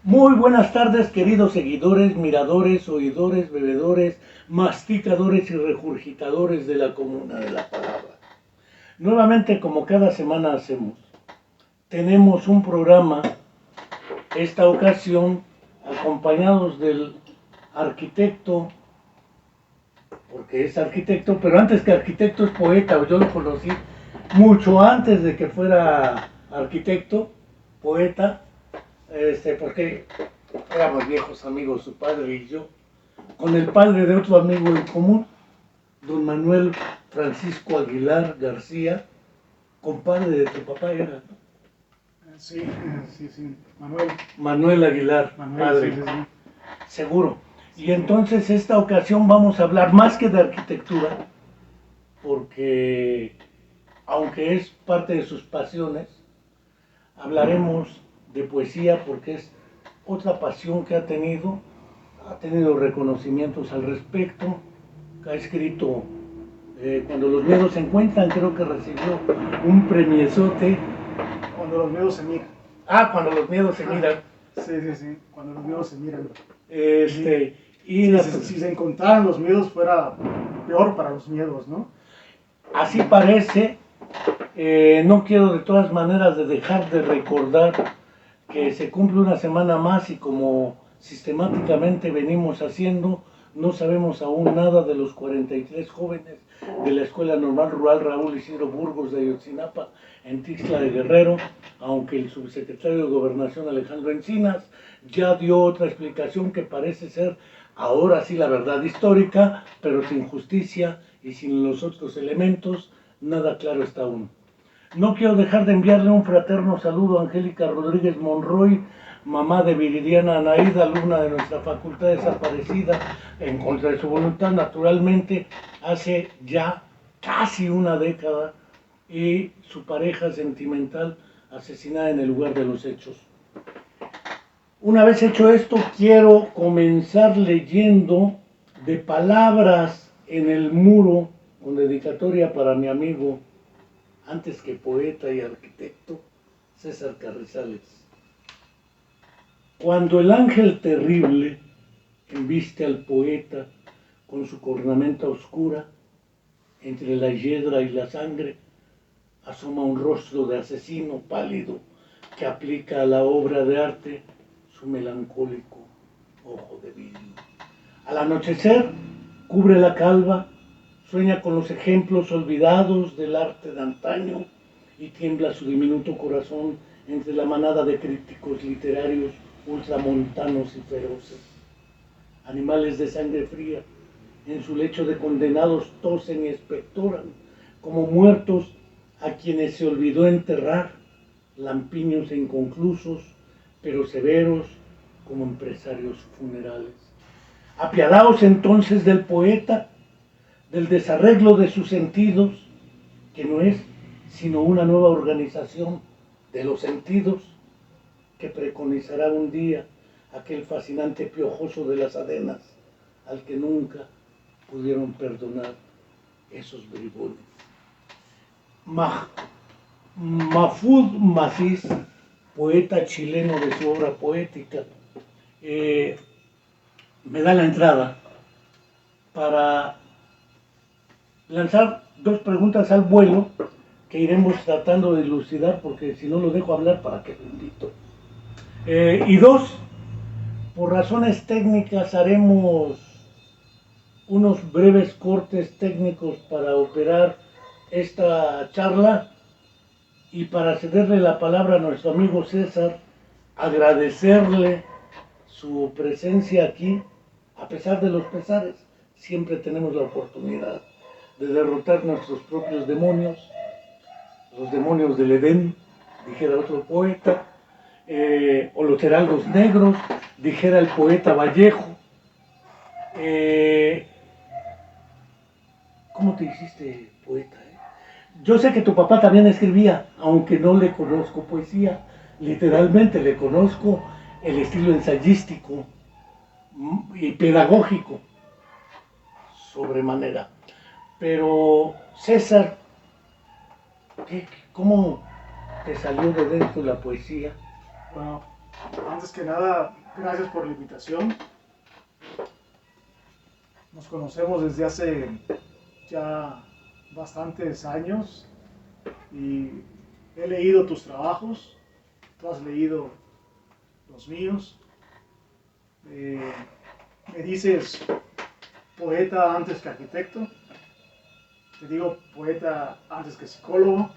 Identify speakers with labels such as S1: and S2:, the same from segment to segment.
S1: Muy buenas tardes, queridos seguidores, miradores, oidores, bebedores, masticadores y regurgitadores de la comuna de la palabra. Nuevamente, como cada semana hacemos, tenemos un programa, esta ocasión, acompañados del arquitecto, porque es arquitecto, pero antes que arquitecto es poeta, yo lo conocí mucho antes de que fuera arquitecto, poeta, porque éramos viejos amigos, su padre y yo, con el padre de otro amigo en común, don Manuel Francisco Aguilar García, compadre de tu papá era, ¿no?
S2: Sí, Manuel.
S1: Manuel Aguilar,
S2: Manuel,
S1: padre,
S2: sí.
S1: seguro. Y entonces esta ocasión vamos a hablar más que de arquitectura, porque aunque es parte de sus pasiones, hablaremos de poesía porque es otra pasión que ha tenido reconocimientos al respecto, ha escrito Cuando los miedos se encuentran, creo que recibió un premiezote.
S2: Cuando los miedos se miran.
S1: Cuando los miedos se miran.
S2: Sí, cuando los miedos se miran. Si se encontraran los miedos fuera peor para los miedos, ¿no?
S1: Así parece. No quiero de todas maneras de dejar de recordar que se cumple una semana más y como sistemáticamente venimos haciendo, no sabemos aún nada de los 43 jóvenes de la Escuela Normal Rural Raúl Isidro Burgos de Ayotzinapa en Tixla de Guerrero, aunque el subsecretario de Gobernación Alejandro Encinas ya dio otra explicación que parece ser ahora sí la verdad histórica, pero sin justicia y sin los otros elementos, nada claro está aún. No quiero dejar de enviarle un fraterno saludo a Angélica Rodríguez Monroy, mamá de Viridiana Anaída, alumna de nuestra facultad desaparecida en contra de su voluntad, naturalmente, hace ya casi una década, y su pareja sentimental asesinada en el lugar de los hechos. Una vez hecho esto, quiero comenzar leyendo de palabras en el muro, con dedicatoria para mi amigo, antes que poeta y arquitecto, César Carrizales. Cuando el ángel terrible embiste al poeta con su cornamenta oscura, entre la hiedra y la sangre, asoma un rostro de asesino pálido que aplica a la obra de arte su melancólico ojo de vidrio. Al anochecer, cubre la calva, sueña con los ejemplos olvidados del arte de antaño y tiembla su diminuto corazón entre la manada de críticos literarios ultramontanos y feroces. Animales de sangre fría, en su lecho de condenados tosen y expectoran, como muertos a quienes se olvidó enterrar, lampiños e inconclusos, pero severos como empresarios funerales. Apiadaos entonces del poeta, del desarreglo de sus sentidos, que no es sino una nueva organización de los sentidos que preconizará un día aquel fascinante piojoso de las adenas al que nunca pudieron perdonar esos bribones. Mahfoud Masís, poeta chileno de su obra poética, me da la entrada para lanzar dos preguntas al vuelo que iremos tratando de elucidar, porque si no lo dejo hablar, ¿para qué lo invito? Y dos, por razones técnicas haremos unos breves cortes técnicos para operar esta charla y para cederle la palabra a nuestro amigo César, agradecerle su presencia aquí, a pesar de los pesares, siempre tenemos la oportunidad de derrotar nuestros propios demonios, los demonios del Edén, dijera otro poeta, o los heraldos negros, dijera el poeta Vallejo. ¿Cómo te hiciste poeta? Yo sé que tu papá también escribía, aunque no le conozco poesía, literalmente le conozco el estilo ensayístico y pedagógico, sobremanera. Pero, César, ¿cómo te salió de dentro la poesía?
S2: Bueno, Antes que nada, gracias por la invitación. Nos conocemos desde hace ya bastantes años y he leído tus trabajos, tú has leído los míos. Me dices poeta antes que arquitecto, te digo poeta antes que psicólogo.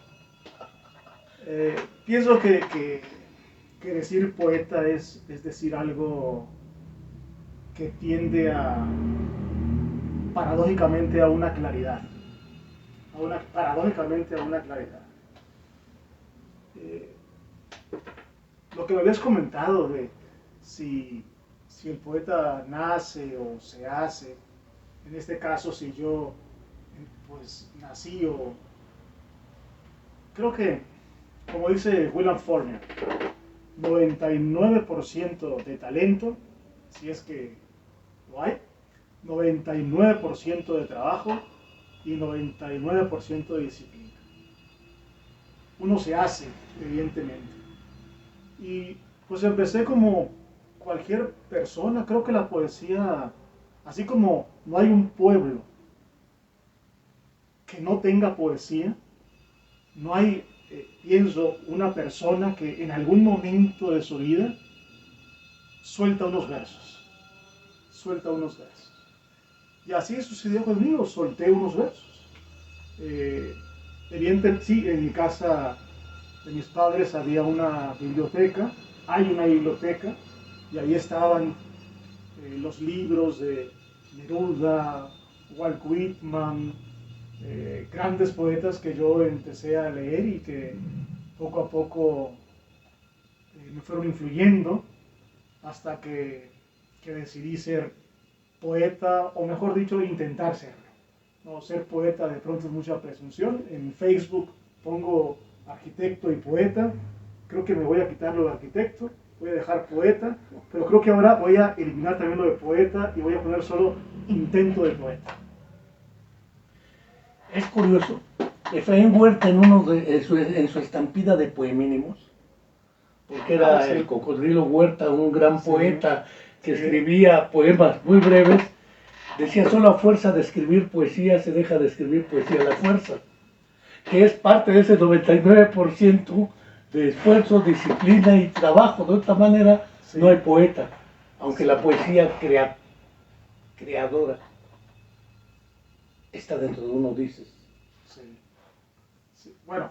S2: Pienso que decir poeta es decir algo que tiende paradójicamente a una claridad. Paradójicamente a una claridad. Lo que me habías comentado de si el poeta nace o se hace, en este caso si yo pues nací o... Creo que, como dice William Faulkner, 99% de talento, si es que lo hay, 99% de trabajo y 99% de disciplina. Uno se hace, evidentemente. Y pues empecé como cualquier persona. Creo que la poesía, así como no hay un pueblo que no tenga poesía, no hay, pienso, una persona que en algún momento de su vida suelta unos versos. Suelta unos versos. Y así sucedió conmigo, solté unos versos. Evidentemente, sí, en mi casa de mis padres había una biblioteca, hay una biblioteca, y ahí estaban los libros de Neruda, Walt Whitman, grandes poetas que yo empecé a leer y que poco a poco me fueron influyendo hasta que decidí ser poeta, o mejor dicho, intentar serlo. No, ser poeta de pronto es mucha presunción. En Facebook pongo arquitecto y poeta. Creo que me voy a quitar lo de arquitecto, voy a dejar poeta, pero creo que ahora voy a eliminar también lo de poeta y voy a poner solo intento de poeta.
S1: Es curioso, Efraín Huerta en su estampida de poemínimos, porque era
S2: Sí.
S1: el cocodrilo Huerta, un gran
S2: Sí.
S1: poeta que
S2: Sí.
S1: escribía poemas muy breves, decía: solo a fuerza de escribir poesía se deja de escribir poesía a la fuerza, que es parte de ese 99% de esfuerzo, disciplina y trabajo. De otra manera,
S2: Sí.
S1: no hay poeta, aunque la poesía creadora está dentro de uno, dices.
S2: Sí. Sí. Bueno,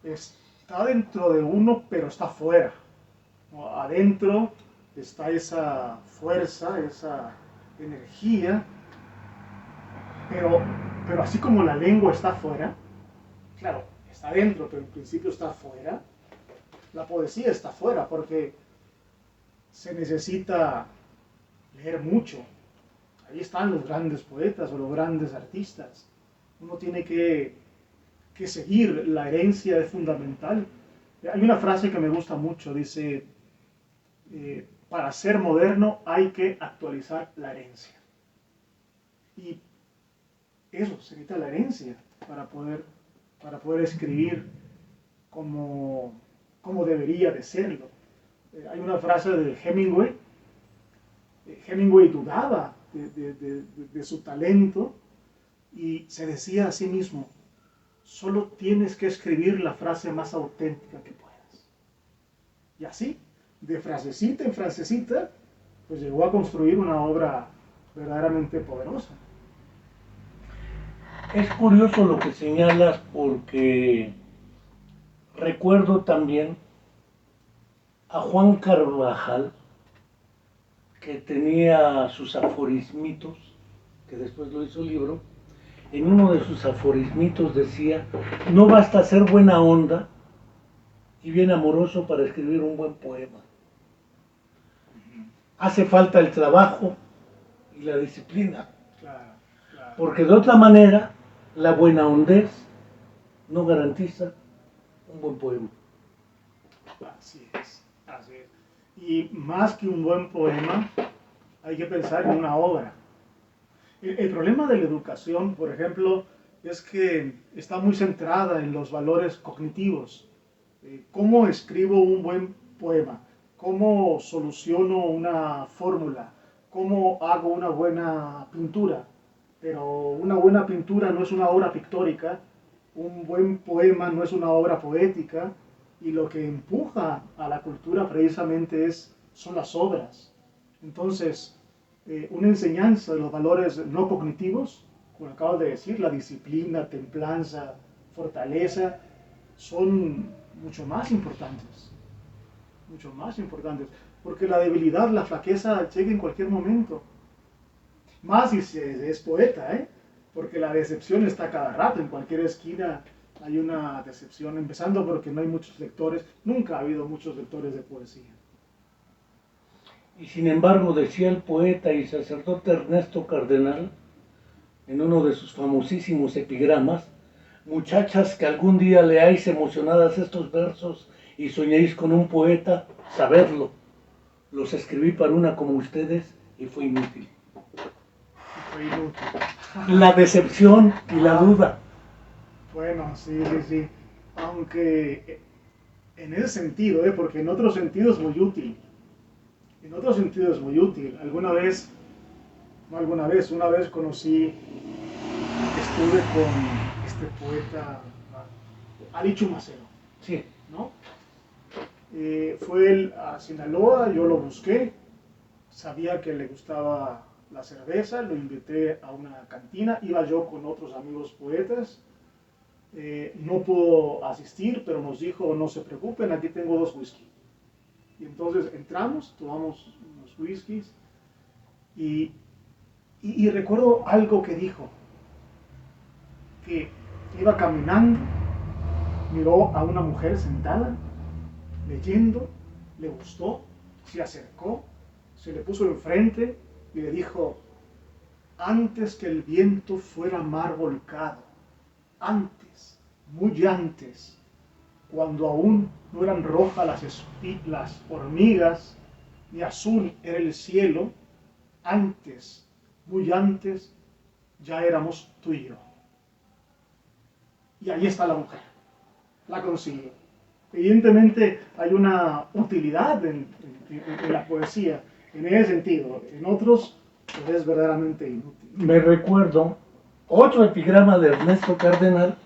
S2: está dentro de uno, pero está fuera. ¿No? Adentro está esa fuerza, esa energía, pero así como la lengua está afuera, claro, está dentro, pero en principio está afuera, la poesía está afuera, porque se necesita leer mucho. Ahí están los grandes poetas o los grandes artistas. Uno tiene que seguir, la herencia es fundamental. Hay una frase que me gusta mucho, dice, para ser moderno hay que actualizar la herencia. Y eso, se necesita la herencia para poder escribir como debería de serlo. Hay una frase de Hemingway. Hemingway dudaba de su talento y se decía a sí mismo: solo tienes que escribir la frase más auténtica que puedas. Y así, de frasecita en frasecita, pues llegó a construir una obra verdaderamente poderosa.
S1: Es curioso lo que señalas, porque recuerdo también a Juan Carvajal, que tenía sus aforismitos, que después lo hizo libro. En uno de sus aforismitos decía: no basta ser buena onda y bien amoroso para escribir un buen poema. Hace falta el trabajo y la disciplina,
S2: Claro, claro.
S1: porque de otra manera la buena hondez no garantiza un buen poema.
S2: Así es, así es. Y más que un buen poema, hay que pensar en una obra. El problema de la educación, por ejemplo, es que está muy centrada en los valores cognitivos. ¿Cómo escribo un buen poema? cómo soluciono una fórmula, cómo hago una buena pintura. Pero una buena pintura no es una obra pictórica, un buen poema no es una obra poética, y lo que empuja a la cultura precisamente son las obras. Entonces, una enseñanza de los valores no cognitivos, como acabas de decir, la disciplina, templanza, fortaleza, son mucho más importantes, porque la debilidad, la flaqueza llega en cualquier momento, más si es poeta, porque la decepción está cada rato, en cualquier esquina hay una decepción, empezando porque no hay muchos lectores, nunca ha habido muchos lectores de poesía.
S1: Y sin embargo, decía el poeta y sacerdote Ernesto Cardenal, en uno de sus famosísimos epigramas: muchachas que algún día leáis emocionadas estos versos y soñéis con un poeta, sabedlo, los escribí para una como ustedes y fue inútil. La decepción y la duda.
S2: Bueno, sí. Aunque en ese sentido, porque en otro sentido es muy útil. Una vez conocí, estuve con este poeta, Ali Chumacero.
S1: Sí.
S2: ¿No? Fue él a Sinaloa, yo lo busqué, sabía que le gustaba la cerveza, lo invité a una cantina, iba yo con otros amigos poetas, no pudo asistir, pero nos dijo: no se preocupen, aquí tengo 2 whisky. Y entonces entramos, tomamos unos whiskies, y recuerdo algo que dijo, que iba caminando, miró a una mujer sentada, leyendo, le gustó, se acercó, se le puso enfrente y le dijo: antes que el viento fuera mar volcado, antes, muy antes, cuando aún no eran rojas las hormigas, ni azul era el cielo, antes, muy antes, ya éramos tú y yo. Y ahí está la mujer, la consiguió. Evidentemente hay una utilidad en la poesía, en ese sentido. En otros, pues es verdaderamente inútil.
S1: Me recuerdo otro epigrama de Ernesto Cardenal,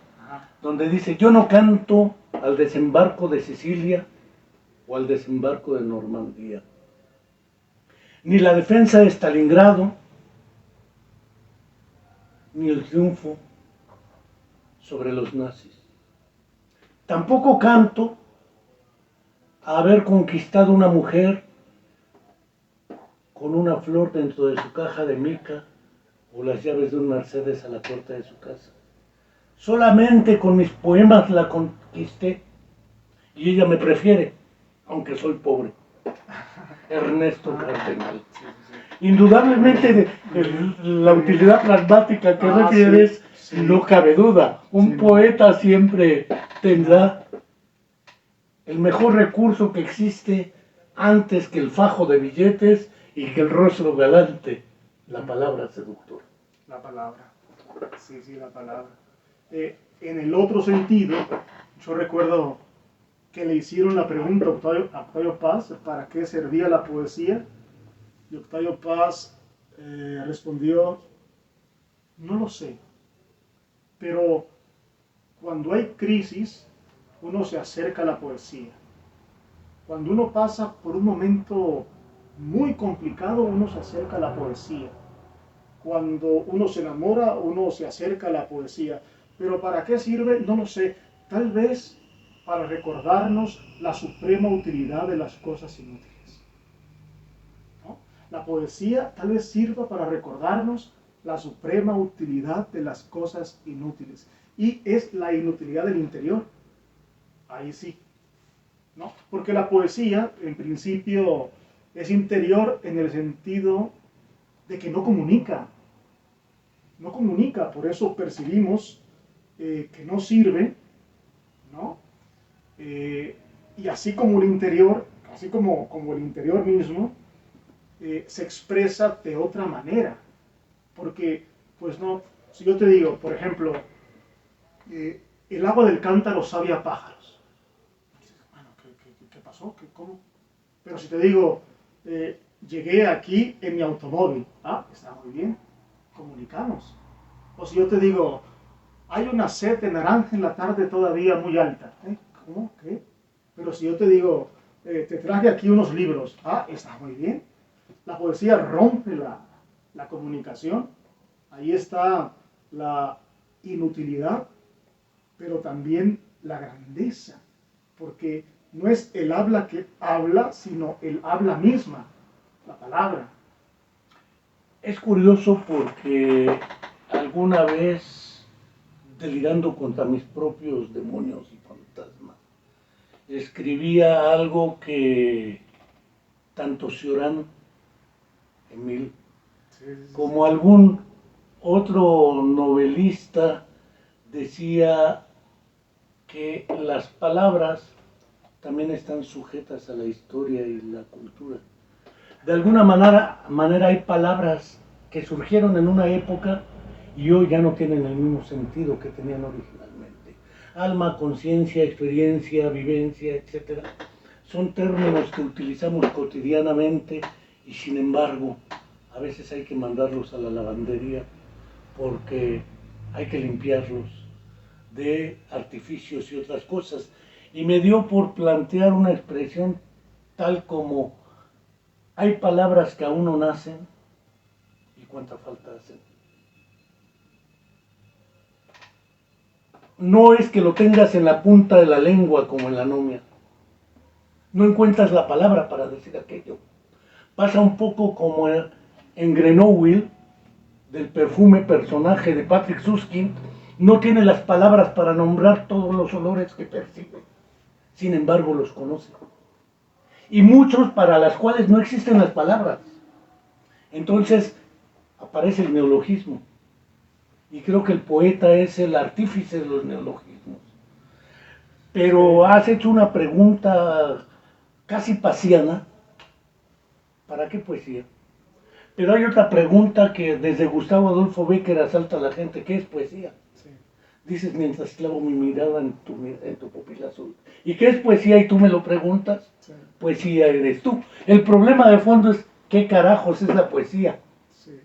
S1: donde dice: yo no canto al desembarco de Sicilia o al desembarco de Normandía, ni la defensa de Stalingrado, ni el triunfo sobre los nazis. Tampoco canto a haber conquistado una mujer con una flor dentro de su caja de mica o las llaves de un Mercedes a la puerta de su casa. Solamente con mis poemas la conquisté y ella me prefiere, aunque soy pobre. Ernesto Cardenal. Indudablemente la utilidad pragmática que refieres,
S2: sí.
S1: No cabe duda. Un poeta siempre tendrá el mejor recurso que existe antes que el fajo de billetes y que el rostro galante, la palabra seductora.
S2: La palabra, sí, la palabra. En el otro sentido, yo recuerdo que le hicieron la pregunta a Octavio Paz: ¿para qué servía la poesía? Y Octavio Paz respondió: no lo sé, pero cuando hay crisis, uno se acerca a la poesía. Cuando uno pasa por un momento muy complicado, uno se acerca a la poesía. Cuando uno se enamora, uno se acerca a la poesía. Pero ¿para qué sirve? No lo sé. Tal vez para recordarnos la suprema utilidad de las cosas inútiles, ¿no? La poesía tal vez sirva para recordarnos la suprema utilidad de las cosas inútiles. Y es la inutilidad del interior. Ahí sí, ¿no? Porque la poesía, en principio, es interior en el sentido de que no comunica, por eso percibimos que no sirve, ¿no? Y así como el interior, como el interior mismo, se expresa de otra manera, porque, pues no, si yo te digo, por ejemplo, el agua del cántaro sabe a pájaros, bueno, ¿qué pasó? ¿Cómo? Pero si te digo, llegué aquí en mi automóvil, está muy bien, comunicamos. O si yo te digo, hay una sed de naranja en la tarde todavía muy alta. ¿Cómo? ¿Qué? Pero si yo te digo, te traje aquí unos libros, está muy bien. La poesía rompe la comunicación. Ahí está la inutilidad, pero también la grandeza, porque no es el habla que habla, sino el habla misma, la palabra.
S1: Es curioso porque alguna vez, delirando contra mis propios demonios y fantasmas, escribía algo que tanto Cioran, Emil, como algún otro novelista decía que las palabras también están sujetas a la historia y la cultura. De alguna manera hay palabras que surgieron en una época y hoy ya no tienen el mismo sentido que tenían originalmente. Alma, conciencia, experiencia, vivencia, etc. Son términos que utilizamos cotidianamente y sin embargo a veces hay que mandarlos a la lavandería porque hay que limpiarlos de artificios y otras cosas. Y me dio por plantear una expresión tal como: hay palabras que aún no nacen y cuánta falta hacen. No es que lo tengas en la punta de la lengua como en la anomia. No encuentras la palabra para decir aquello. Pasa un poco como en Grenoble, del perfume personaje de Patrick Süskind. No tiene las palabras para nombrar todos los olores que percibe. Sin embargo, los conoce. Y muchos para las cuales no existen las palabras. Entonces aparece el neologismo. Y creo que el poeta es el artífice de los neologismos. Pero has hecho una pregunta casi pasiana. ¿Para qué poesía? Pero hay otra pregunta que desde Gustavo Adolfo Bécquer asalta a la gente: ¿qué es poesía?
S2: Sí.
S1: Dices mientras clavo mi mirada en tu pupila azul. ¿Y qué es poesía? Y tú me lo preguntas.
S2: Sí.
S1: Poesía eres tú. El problema de fondo es: ¿qué carajos es la poesía?
S2: Sí.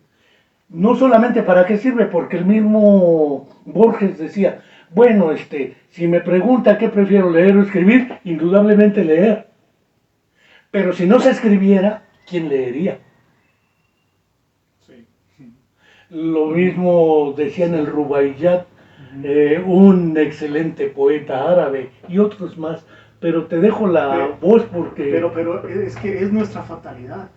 S1: No solamente para qué sirve, porque el mismo Borges decía, bueno, si me pregunta qué prefiero, leer o escribir, indudablemente leer. Pero si no se escribiera, ¿quién leería?
S2: Sí.
S1: Lo mismo decía en el Rubaiyat, un excelente poeta árabe y otros más. Pero te dejo la voz porque...
S2: Pero es que es nuestra fatalidad.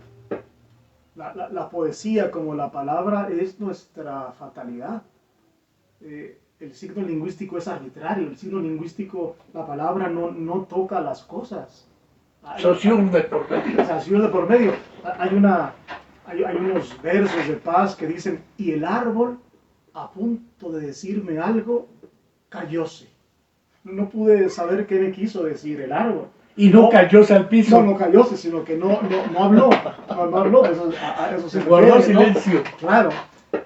S2: La poesía como la palabra es nuestra fatalidad. El signo lingüístico es arbitrario. El signo lingüístico, la palabra no toca las cosas.
S1: Saussure de por medio.
S2: Saussure de por medio. Hay unos versos de Paz que dicen: y el árbol, a punto de decirme algo, cayóse. No pude saber qué me quiso decir el árbol.
S1: Y no cayóse al piso.
S2: No cayóse, sino que no habló. No habló. Eso se
S1: guardó silencio.
S2: ¿no? Claro.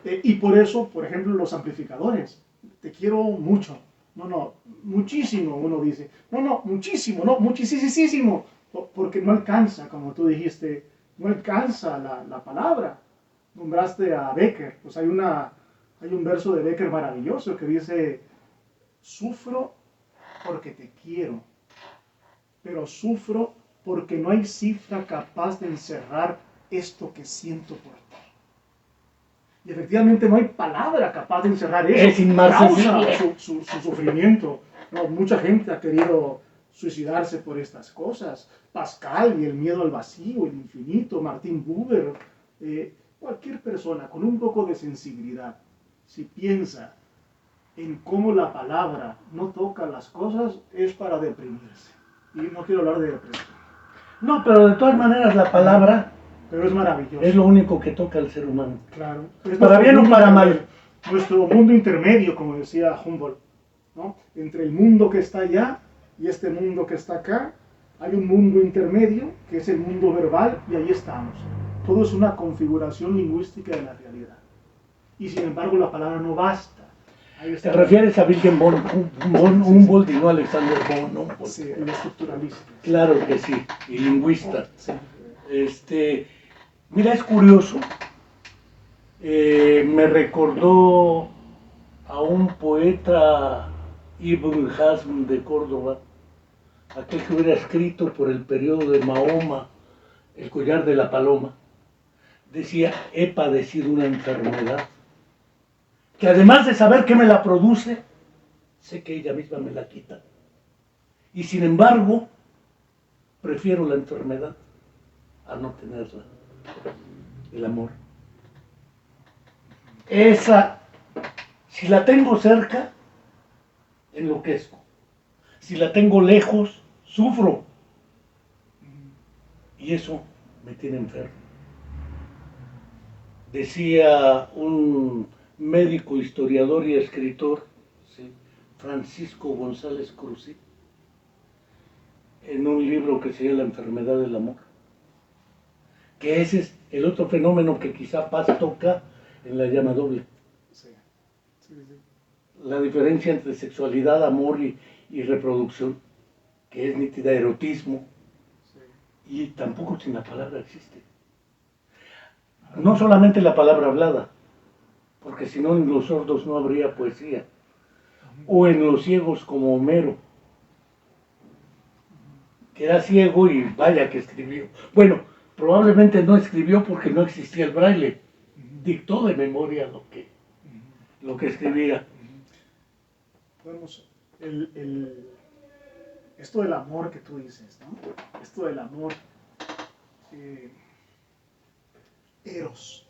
S2: Y por eso, por ejemplo, los amplificadores. Te quiero mucho. No, muchísimo, uno dice. No, muchísimo, no, muchísimo. Porque no alcanza, como tú dijiste, no alcanza la palabra. Nombraste a Bécquer. Pues hay un verso de Bécquer maravilloso que dice: sufro porque te quiero, pero sufro porque no hay cifra capaz de encerrar esto que siento por ti. Y efectivamente no hay palabra capaz de encerrar eso.
S1: Es inmarcesible.
S2: Causa su sufrimiento. No, mucha gente ha querido suicidarse por estas cosas. Pascal y el miedo al vacío, el infinito, Martin Buber, cualquier persona con un poco de sensibilidad, si piensa en cómo la palabra no toca las cosas, es para deprimirse. Y no quiero hablar de depresión.
S1: No, pero de todas maneras la palabra...
S2: Pero es maravilloso.
S1: Es lo único que toca al ser humano.
S2: Claro.
S1: Para bien o para mal.
S2: Nuestro mundo intermedio, como decía Humboldt, ¿no? Entre el mundo que está allá y este mundo que está acá, hay un mundo intermedio, que es el mundo verbal, y ahí estamos. Todo es una configuración lingüística de la realidad. Y sin embargo la palabra no basta. Ahí
S1: Te
S2: está.
S1: refieres a Wilhelm von Humboldt y no a Alexander von Humboldt.
S2: Sí, el estructuralista.
S1: Claro que sí, y lingüista.
S2: Sí.
S1: Mira, es curioso, me recordó a un poeta Ibn Hazm de Córdoba, aquel que hubiera escrito por el periodo de Mahoma, El collar de la paloma. Decía, he padecido una enfermedad, que además de saber que me la produce, sé que ella misma me la quita. Y sin embargo, prefiero la enfermedad a no tenerla, el amor. Esa, si la tengo cerca, enloquezco. Si la tengo lejos, sufro. Y eso me tiene enfermo. Decía un médico, historiador y escritor, ¿sí?, Francisco González Cruzí, en un libro que se llama La enfermedad del amor, que ese es el otro fenómeno que quizá Paz toca en La llama doble.
S2: Sí. Sí, sí.
S1: La diferencia entre sexualidad, amor y reproducción, que es nítida, erotismo,
S2: Sí.
S1: y tampoco sin la palabra existe. No solamente la palabra hablada, porque si no en los sordos no habría poesía, o en los ciegos como Homero, que era ciego y vaya que escribió. Bueno, probablemente no escribió porque no existía el braille, dictó de memoria lo que escribía.
S2: Vamos, esto del amor que tú dices, ¿no? Esto del amor, eros.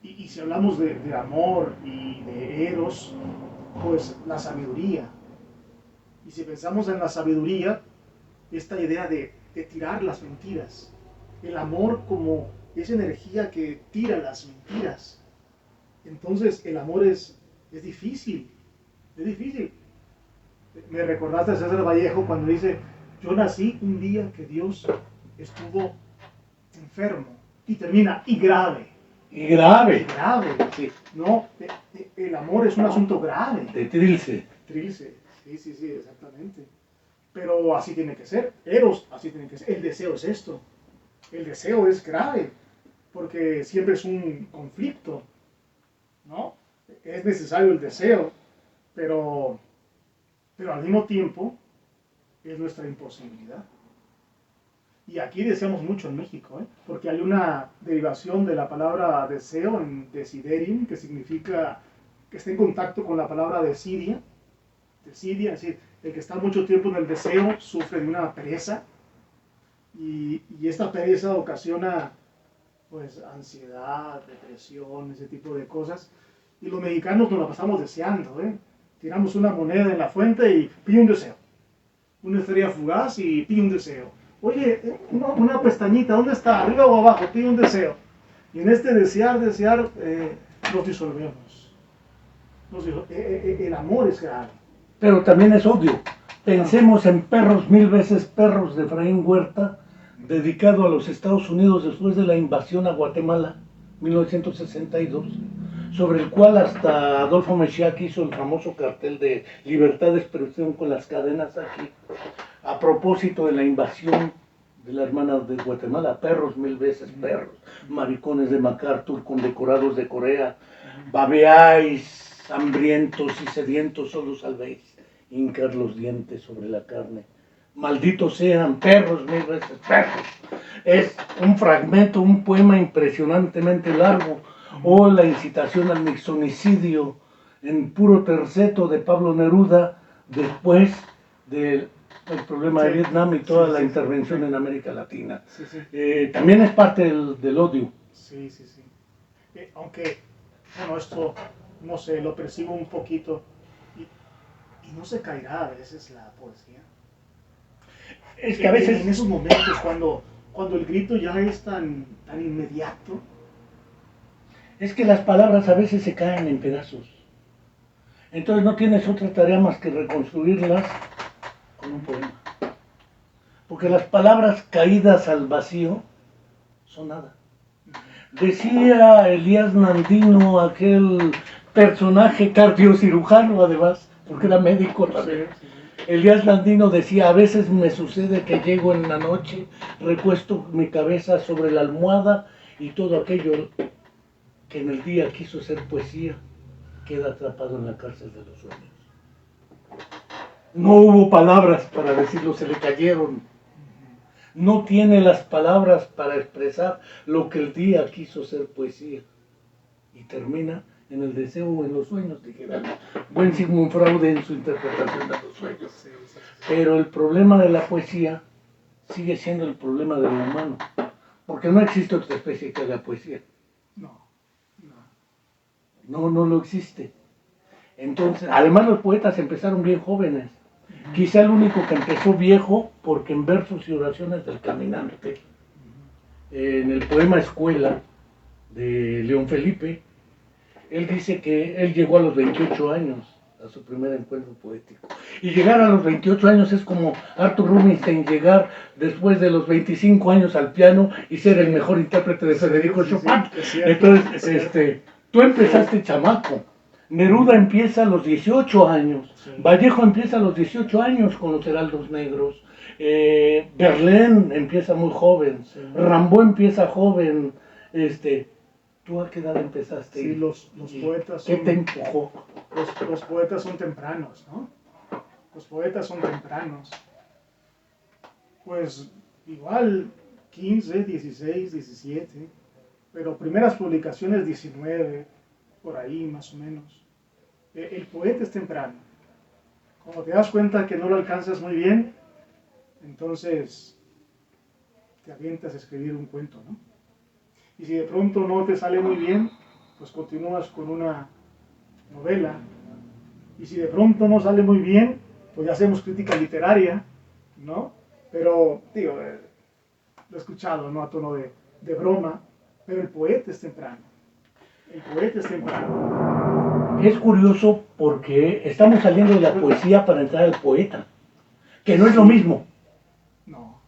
S2: Y si hablamos de amor y de eros, pues la sabiduría. Y si pensamos en la sabiduría, esta idea de tirar las mentiras. El amor como esa energía que tira las mentiras. Entonces el amor es difícil, es difícil. Me recordaste a César Vallejo cuando dice, yo nací un día que Dios estuvo enfermo. Y termina, y grave.
S1: Y grave.
S2: Y grave.
S1: Sí.
S2: No, el amor es un asunto grave.
S1: De Trilce.
S2: Trilce, sí, exactamente. Pero así tiene que ser. Eros, así tiene que ser. El deseo es esto. El deseo es grave, porque siempre es un conflicto, ¿no? Es necesario el deseo, pero al mismo tiempo es nuestra imposibilidad. Y aquí deseamos mucho en México, porque hay una derivación de la palabra deseo en desiderium, que significa que está en contacto con la palabra desidia, es decir, el que está mucho tiempo en el deseo sufre de una pereza, y esta pereza ocasiona pues ansiedad, depresión, ese tipo de cosas, y los mexicanos nos la pasamos deseando, tiramos una moneda en la fuente y pide un deseo, una estrella fugaz y pide un deseo. Oye, una pestañita, ¿dónde está? ¿Arriba o abajo? Pide un deseo. Y en este desear, nos disolvemos. El amor es grave.
S1: Pero también es odio. Pensemos en Perros mil veces perros de Efraín Huerta, dedicado a los Estados Unidos después de la invasión a Guatemala, 1962, sobre el cual hasta Adolfo Mechiac hizo el famoso cartel de libertad de expresión con las cadenas aquí, a propósito de la invasión de la hermana de Guatemala. Perros mil veces perros, maricones de MacArthur, condecorados de Corea, babeáis, hambrientos y sedientos, solo salvéis hincar los dientes sobre la carne. Malditos sean, perros mil veces perros. Es un fragmento, un poema impresionantemente largo, o la incitación al nixonicidio en puro terceto de Pablo Neruda después del problema de Vietnam y toda la intervención en América Latina. También es parte del odio.
S2: Sí. Aunque, bueno, esto, no sé, lo percibo un poquito, y no se caerá a veces la poesía.
S1: Es que a veces...
S2: En esos momentos, cuando el grito ya es tan inmediato.
S1: Es que las palabras a veces se caen en pedazos. Entonces no tienes otra tarea más que reconstruirlas con un poema. Porque las palabras caídas al vacío son nada. Decía Elías Nandino, aquel personaje cardiocirujano además, porque era médico también. Elías Landino decía, a veces me sucede que llego en la noche, recuesto mi cabeza sobre la almohada y todo aquello que en el día quiso ser poesía queda atrapado en la cárcel de los sueños. No hubo palabras para decirlo, se le cayeron. No tiene las palabras para expresar lo que el día quiso ser poesía. Y termina en el deseo o en los sueños, dijera el buen Sigmund Freud en su interpretación de los sueños. Pero el problema de la poesía sigue siendo el problema del humano, porque no existe otra especie que la poesía. No lo existe. Entonces, además los poetas empezaron bien jóvenes. Quizá el único que empezó viejo, porque en Versos y Oraciones del Caminante, en el poema Escuela de León Felipe, él dice que él llegó a los 28 años a su primer encuentro poético. Y llegar a los 28 años es como Arthur Rubinstein llegar después de los 25 años al piano y ser el mejor intérprete de Federico Chopin. Entonces, tú empezaste chamaco. Neruda empieza a los 18 años. Vallejo empieza a los 18 años con los Heraldos Negros. Verlaine empieza muy joven. Rimbaud empieza joven. ¿Tú a qué edad empezaste?
S2: Sí, los poetas
S1: ¿Qué te empujó?
S2: Los poetas son tempranos, ¿no? Los poetas son tempranos. Pues igual 15, 16, 17, pero primeras publicaciones 19, por ahí más o menos. El poeta es temprano. Cuando te das cuenta que no lo alcanzas muy bien, entonces te avientas a escribir un cuento, ¿no? Y si de pronto no te sale muy bien, pues continúas con una novela. Y si de pronto no sale muy bien, pues ya hacemos crítica literaria, ¿no? Pero, digo, lo he escuchado, ¿no? A tono de broma, pero el poeta es temprano. El poeta es temprano.
S1: Es curioso porque estamos saliendo de la poesía para entrar al poeta, que no es lo mismo.
S2: No.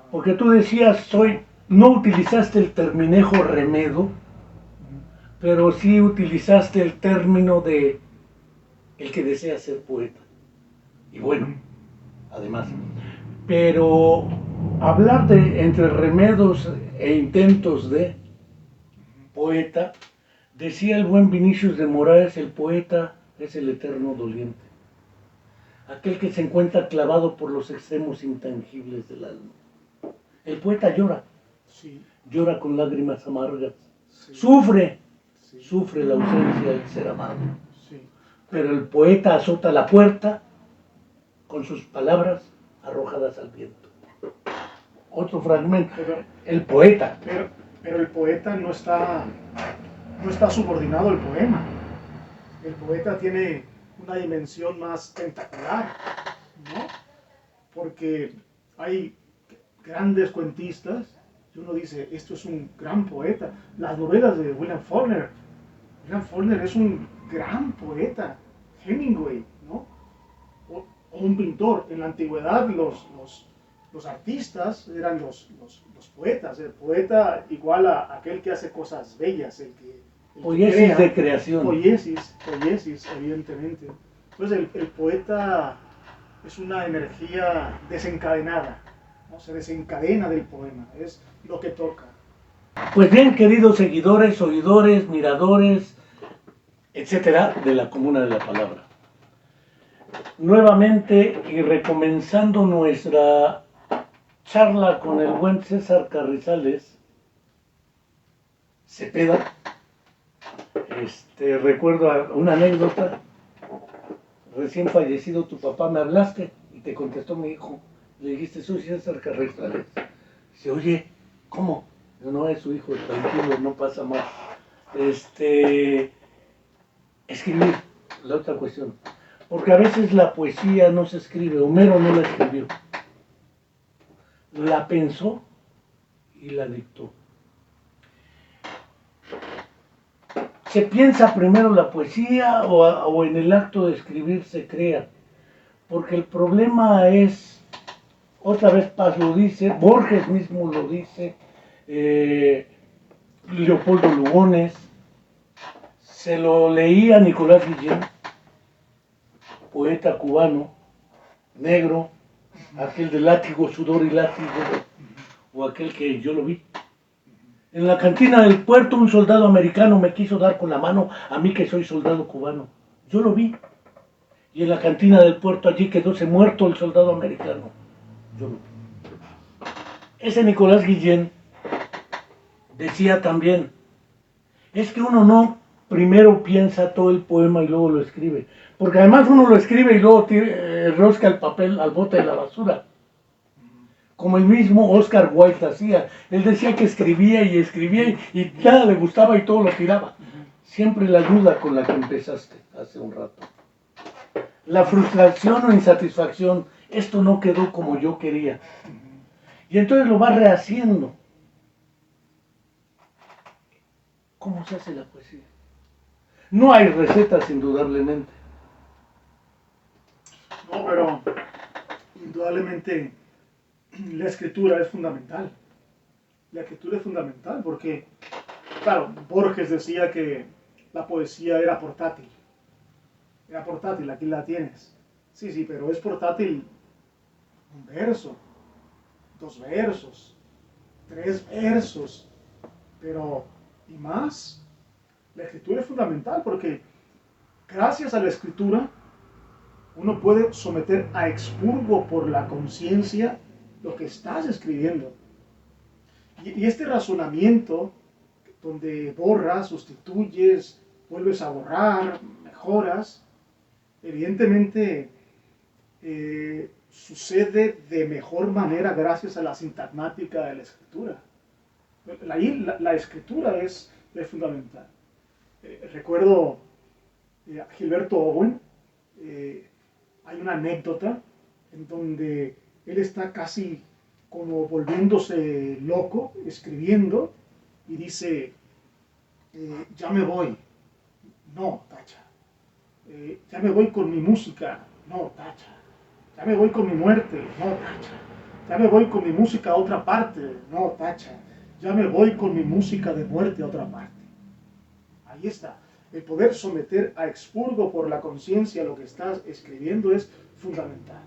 S1: Porque tú decías, no utilizaste el terminejo remedo, pero sí utilizaste el término de el que desea ser poeta. Y bueno, además. Pero hablar de entre remedos e intentos de poeta, decía el buen Vinicius de Moraes, el poeta es el eterno doliente. Aquel que se encuentra clavado por los extremos intangibles del alma. El poeta llora.
S2: Sí.
S1: Llora con lágrimas amargas.
S2: Sí.
S1: Sufre la ausencia del ser amado.
S2: Sí.
S1: Pero el poeta azota la puerta con sus palabras arrojadas al viento. Otro fragmento. El poeta.
S2: Pero el poeta no está subordinado al poema. El poeta tiene una dimensión más tentacular, ¿no? Porque hay grandes cuentistas y uno dice, esto es un gran poeta. Las novelas de William Faulkner. William Faulkner es un gran poeta. Hemingway, ¿no? O un pintor. En la antigüedad los artistas eran los poetas. El poeta igual a aquel que hace cosas bellas,
S1: poiesis de creación.
S2: Poiesis, evidentemente. Entonces el poeta es una energía desencadenada, ¿no? Se desencadena del poema, es lo que toca.
S1: Pues bien, queridos seguidores, oidores, miradores, etcétera, de la Comuna de la Palabra. Nuevamente y recomenzando nuestra charla con el buen César Carrizales Cepeda, recuerdo una anécdota. Recién fallecido tu papá, me hablaste y te contestó mi hijo. Le dijiste, soy César Carrizales. Dice, oye, ¿cómo? No es su hijo, tranquilo, no pasa más. Escribir, la otra cuestión. Porque a veces la poesía no se escribe, Homero no la escribió. La pensó y la dictó. ¿Se piensa primero la poesía o en el acto de escribir se crea? Porque el problema es, otra vez Paz lo dice, Borges mismo lo dice, Leopoldo Lugones, Se lo leí a Nicolás Guillén, poeta cubano, negro, aquel de látigo, sudor y látigo, o aquel que yo lo vi. En la cantina del puerto un soldado americano me quiso dar con la mano a mí que soy soldado cubano. Yo lo vi. Y en la cantina del puerto allí quedóse muerto el soldado americano. Yo lo vi. Ese Nicolás Guillén decía también, es que uno no primero piensa todo el poema y luego lo escribe. Porque además uno lo escribe y luego rosca el papel al bote de la basura. Como el mismo Oscar Wilde hacía. Él decía que escribía y nada le gustaba y todo lo tiraba. Siempre la duda con la que empezaste hace un rato. La frustración o insatisfacción, esto no quedó como yo quería. Y entonces lo va rehaciendo. ¿Cómo se hace la poesía? No hay recetas, indudablemente.
S2: No, pero indudablemente la escritura es fundamental. La escritura es fundamental porque, claro, Borges decía que la poesía era portátil. Era portátil, aquí la tienes. Sí, sí, pero es portátil un verso, 2 versos, 3 versos, pero y más. La escritura es fundamental porque gracias a la escritura uno puede someter a expurgo por la conciencia lo que estás escribiendo. Y este razonamiento, donde borras, sustituyes, vuelves a borrar, mejoras, evidentemente sucede de mejor manera gracias a la sintagmática de la escritura. La escritura es fundamental. Recuerdo a Gilberto Owen, hay una anécdota en donde él está casi como volviéndose loco, escribiendo, y dice, ya me voy, no, tacha, ya me voy con mi música, no, tacha, ya me voy con mi muerte, no, tacha, ya me voy con mi música a otra parte, no, tacha, ya me voy con mi música de muerte a otra parte. Ahí está. El poder someter a expurgo por la conciencia lo que estás escribiendo es fundamental.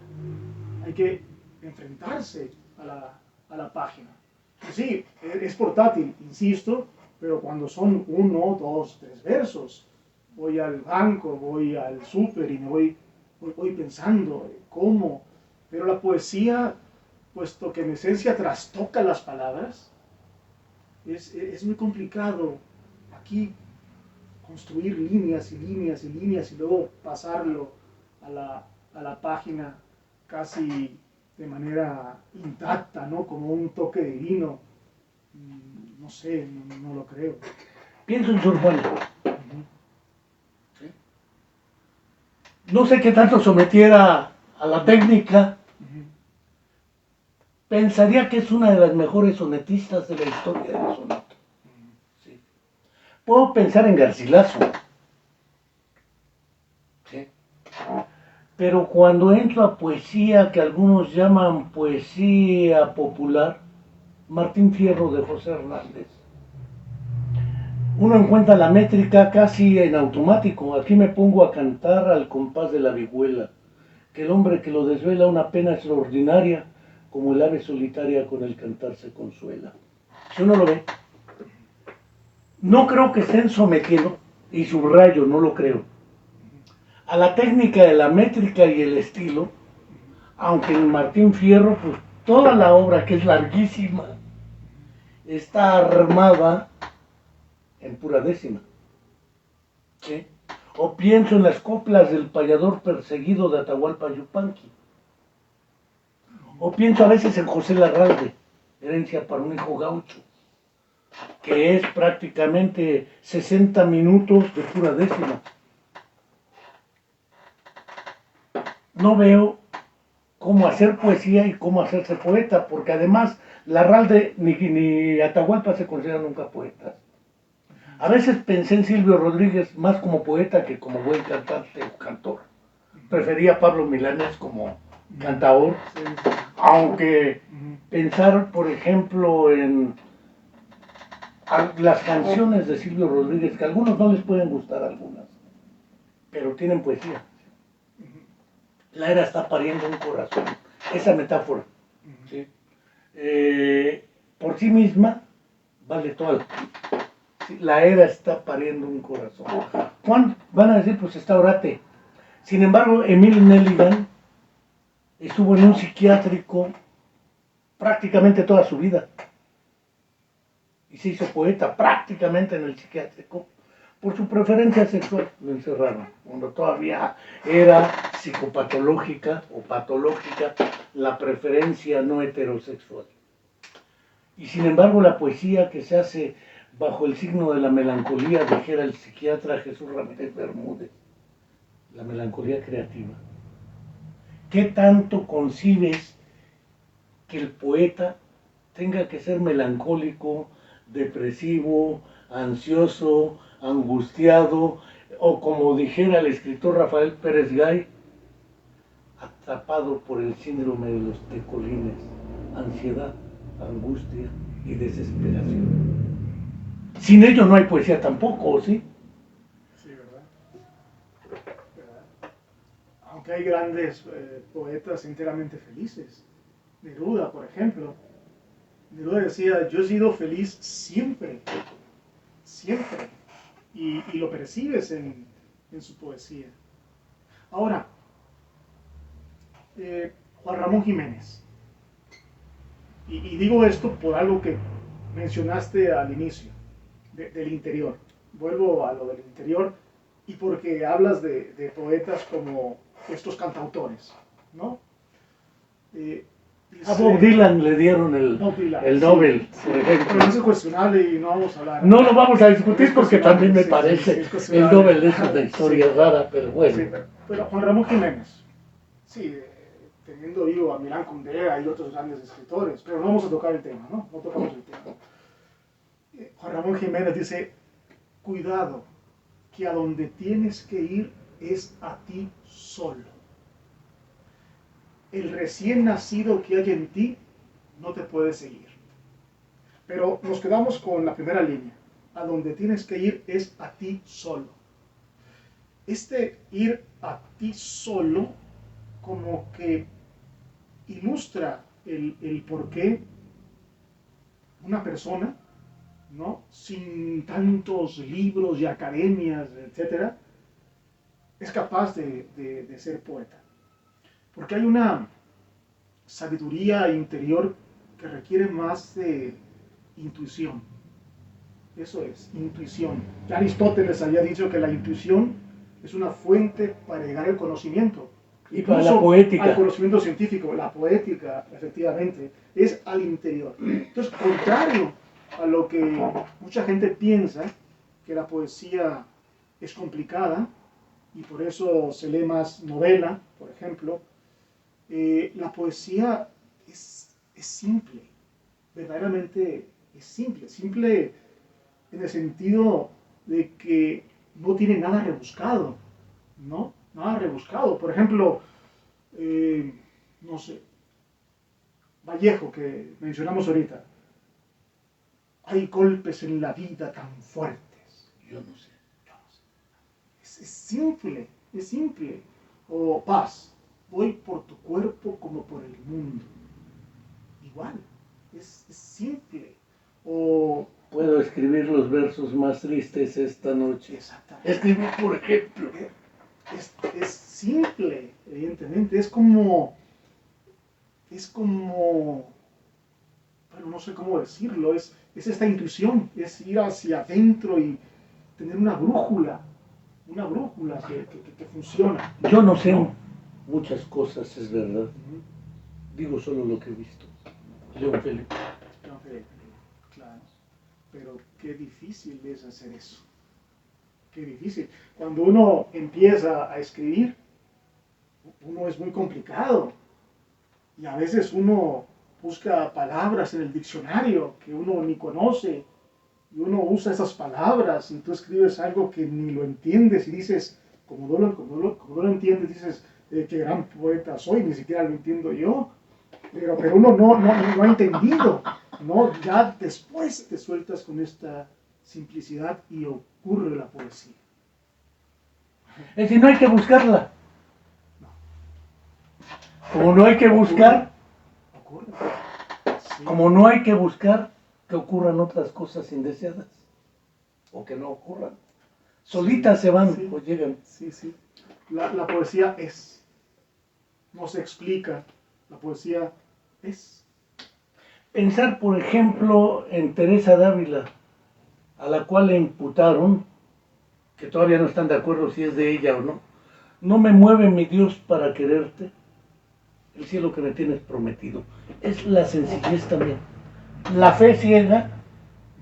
S2: Hay que enfrentarse a la página. Sí, es portátil, insisto, pero cuando son 1, 2, 3 versos, voy al banco, voy al súper y me voy pensando cómo. Pero la poesía, puesto que en esencia trastoca las palabras, es muy complicado aquí construir líneas y líneas y líneas y luego pasarlo a la página casi de manera intacta, ¿no? Como un toque divino. No sé, no lo creo.
S1: Pienso en Sorbonne. ¿Sí? No sé qué tanto sometiera a la técnica. Pensaría que es una de las mejores sonetistas de la historia del soneto. ¿Sí? Puedo pensar en Garcilaso. ¿Sí? Pero cuando entro a poesía, que algunos llaman poesía popular, Martín Fierro de José Hernández, uno encuentra la métrica casi en automático. Aquí me pongo a cantar al compás de la vihuela, que el hombre que lo desvela una pena extraordinaria, como el ave solitaria con el cantar se consuela. Si uno lo ve, no creo que estén sometiendo, y subrayo, no lo creo, a la técnica de la métrica y el estilo, aunque en Martín Fierro, pues toda la obra, que es larguísima, está armada en pura décima. ¿Sí? O pienso en las coplas del payador perseguido de Atahualpa Yupanqui. O pienso a veces en José Larralde, herencia para un hijo gaucho, que es prácticamente 60 minutos de pura décima. No veo cómo hacer poesía y cómo hacerse poeta, porque además Larralde ni Atahualpa se consideran nunca poetas. A veces pensé en Silvio Rodríguez más como poeta que como buen cantante o cantor. Prefería a Pablo Milanés como cantador, aunque pensar, por ejemplo, en Las canciones de Silvio Rodríguez, que a algunos no les pueden gustar algunas, pero tienen poesía. La era está pariendo un corazón, esa metáfora, ¿sí? Por sí misma vale todo. ¿Sí? La era está pariendo un corazón. Juan, van a decir, pues está orate. Sin embargo, Emil Nelligan estuvo en un psiquiátrico prácticamente toda su vida. Y se hizo poeta prácticamente en el psiquiátrico por su preferencia sexual. Lo encerraron cuando todavía era psicopatológica o patológica la preferencia no heterosexual. Y sin embargo la poesía que se hace bajo el signo de la melancolía, dijera el psiquiatra Jesús Ramírez Bermúdez, la melancolía creativa. ¿Qué tanto concibes que el poeta tenga que ser melancólico, depresivo, ansioso, angustiado, o como dijera el escritor Rafael Pérez Gay, atrapado por el síndrome de los tecolines, ansiedad, angustia y desesperación? Sin ello no hay poesía tampoco, ¿sí?
S2: Sí, ¿verdad? Aunque hay grandes poetas enteramente felices. Neruda, por ejemplo. Neruda decía, yo he sido feliz siempre, siempre. Y lo percibes en su poesía. Ahora, Juan Ramón Jiménez. Y digo esto por algo que mencionaste al inicio, del interior. Vuelvo a lo del interior y porque hablas de poetas como estos cantautores, ¿no?
S1: A Bob Dylan le dieron el Nobel,
S2: sí,
S1: por ejemplo.
S2: Pero eso es cuestionable y no vamos a hablar.
S1: No lo vamos a discutir porque también me parece
S2: sí,
S1: el Nobel es una historia rara, pero bueno.
S2: Sí, pero Juan Ramón Jiménez, sí, teniendo vivo a Milán Kundera y otros grandes escritores, pero no vamos a tocar el tema, ¿no? No tocamos el tema. Juan Ramón Jiménez dice, cuidado, que a donde tienes que ir es a ti solo. El recién nacido que hay en ti no te puede seguir. Pero nos quedamos con la primera línea. A donde tienes que ir es a ti solo. Este ir a ti solo como que ilustra el por qué una persona, ¿no?, sin tantos libros y academias, etcétera, es capaz de ser poeta. Porque hay una sabiduría interior que requiere más de intuición. Eso es, intuición. Ya Aristóteles había dicho que la intuición es una fuente para llegar al conocimiento.
S1: Y para la poética.
S2: Al conocimiento científico, la poética, efectivamente, es al interior. Entonces, contrario a lo que mucha gente piensa, que la poesía es complicada, y por eso se lee más novela, por ejemplo, la poesía es simple, verdaderamente es simple. Simple en el sentido de que no tiene nada rebuscado, ¿no? Nada rebuscado. Por ejemplo, no sé, Vallejo, que mencionamos ahorita. Hay golpes en la vida tan fuertes.
S1: Yo no sé.
S2: Es simple, es simple. O Paz. Voy por tu cuerpo como por el mundo. Igual, es simple. O
S1: puedo escribir los versos más tristes esta noche.
S2: Exactamente.
S1: Escribir, por ejemplo.
S2: Es simple, evidentemente. Es como, bueno, no sé cómo decirlo. Es esta intuición, es ir hacia adentro y tener una brújula que funciona.
S1: Yo no sé muchas cosas, es verdad. Digo solo lo que he visto. León Felipe.
S2: León Felipe, claro. Pero qué difícil es hacer eso. Qué difícil. Cuando uno empieza a escribir, uno es muy complicado. Y a veces uno busca palabras en el diccionario que uno ni conoce. Y uno usa esas palabras y tú escribes algo que ni lo entiendes y dices, como no lo entiendes, dices, qué gran poeta soy, ni siquiera lo entiendo yo. Pero uno no ha entendido No, ya después te sueltas con esta simplicidad y ocurre la poesía.
S1: Es decir, no hay que buscarla. Como no hay que buscar,
S2: Ocurre. Sí.
S1: como no hay que buscar que ocurran otras cosas indeseadas o que no ocurran. Solitas se van
S2: Sí.
S1: o llegan.
S2: Sí, sí. La poesía es. No se explica. La poesía es.
S1: Pensar, por ejemplo, en Teresa Dávila, a la cual le imputaron, que todavía no están de acuerdo si es de ella o no. No me mueve mi Dios para quererte, el cielo que me tienes prometido. Es la sencillez también. La fe ciega,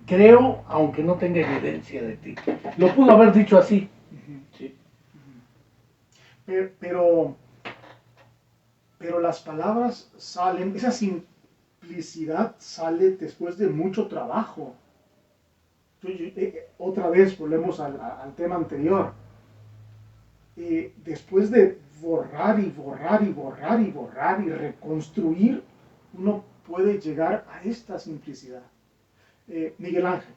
S1: creo, aunque no tenga evidencia de ti. Lo pudo haber dicho así. Sí.
S2: Pero las palabras salen, esa simplicidad sale después de mucho trabajo. Otra vez volvemos al tema anterior. Después de borrar y borrar y borrar y borrar y reconstruir, uno puede llegar a esta simplicidad. Miguel Ángel.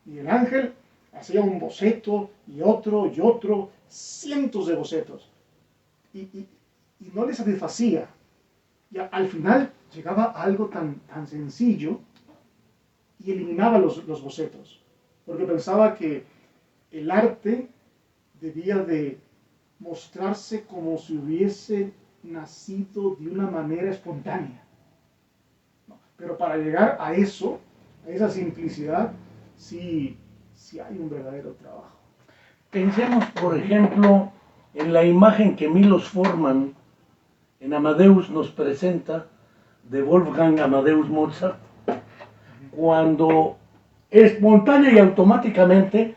S2: Miguel Ángel hacía un boceto y otro, cientos de bocetos. Y no le satisfacía. Y al final llegaba a algo tan sencillo y eliminaba los bocetos. Porque pensaba que el arte debía de mostrarse como si hubiese nacido de una manera espontánea. Pero para llegar a eso, a esa simplicidad, sí hay un verdadero trabajo.
S1: Pensemos, por ejemplo, en la imagen que Milos Forman en Amadeus nos presenta de Wolfgang Amadeus Mozart, cuando espontánea y automáticamente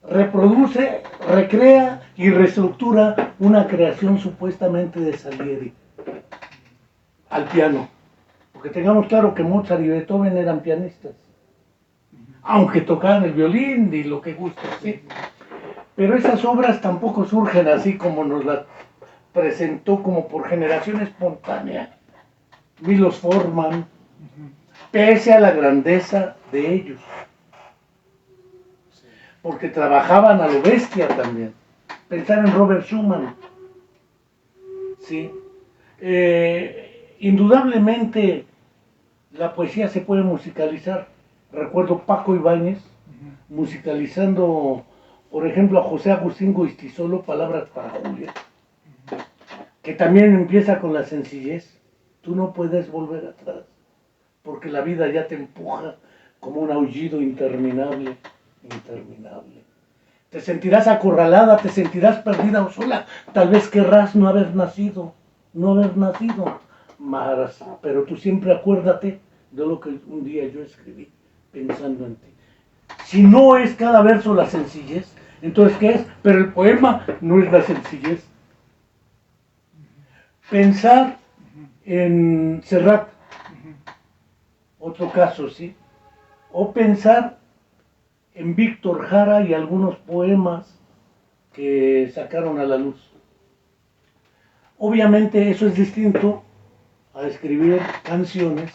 S1: reproduce, recrea y reestructura una creación supuestamente de Salieri al piano. Porque tengamos claro que Mozart y Beethoven eran pianistas, aunque tocaban el violín y lo que guste, ¿sí? Pero esas obras tampoco surgen así como nos las presentó, como por generación espontánea Milos Forman, pese a la grandeza de ellos, porque trabajaban a lo bestia también. Pensar en Robert Schumann, ¿sí? Indudablemente la poesía se puede musicalizar. Recuerdo Paco Ibáñez musicalizando, por ejemplo, a José Agustín Goytisolo, Palabras para Julia, que también empieza con la sencillez. Tú no puedes volver atrás, porque la vida ya te empuja como un aullido interminable. Te sentirás acorralada, te sentirás perdida o sola. Tal vez querrás no haber nacido. Pero tú siempre acuérdate de lo que un día yo escribí pensando en ti. Si no es cada verso la sencillez, entonces ¿qué es? Pero el poema no es la sencillez. Pensar en Serrat, otro caso, ¿sí? O pensar en Víctor Jara y algunos poemas que sacaron a la luz. Obviamente eso es distinto a escribir canciones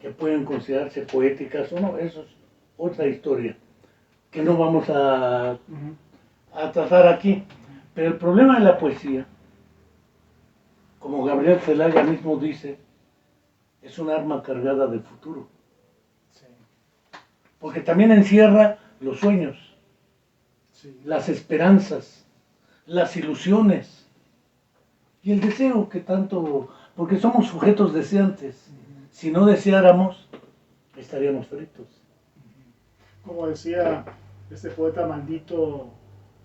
S1: que pueden considerarse poéticas o no, eso es otra historia que no vamos a tratar aquí. Pero el problema de la poesía, como Gabriel Celaya mismo dice, es un arma cargada de futuro.
S2: Sí.
S1: Porque también encierra los sueños,
S2: Sí.
S1: las esperanzas, las ilusiones y el deseo que tanto, porque somos sujetos deseantes. Si no deseáramos, estaríamos fritos.
S2: Como decía este poeta maldito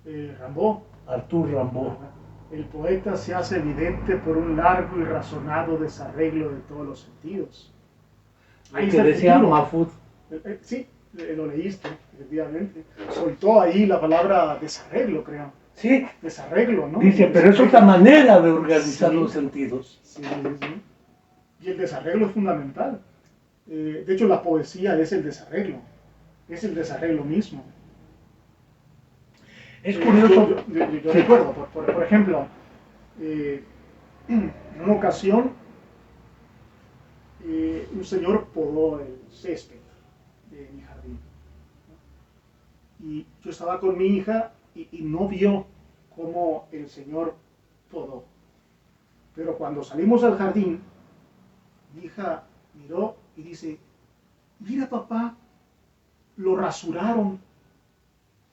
S2: Rimbaud,
S1: Arthur Rimbaud.
S2: el poeta se hace evidente por un largo y razonado desarreglo de todos los sentidos.
S1: Ahí que decía Mahfoud.
S2: Sí, lo leíste, efectivamente. Soltó ahí la palabra desarreglo, creo.
S1: Sí.
S2: Desarreglo, ¿no?
S1: Dice, pero es otra manera de organizar los sentidos.
S2: Sí. Y el desarreglo es fundamental. De hecho, la poesía es el desarreglo. Es el desarreglo mismo.
S1: Es curioso.
S2: Yo recuerdo, por ejemplo, en una ocasión un señor podó el césped de mi jardín. Y yo estaba con mi hija y no vio cómo el señor podó. Pero cuando salimos al jardín, mi hija miró y dice, mira papá, lo rasuraron.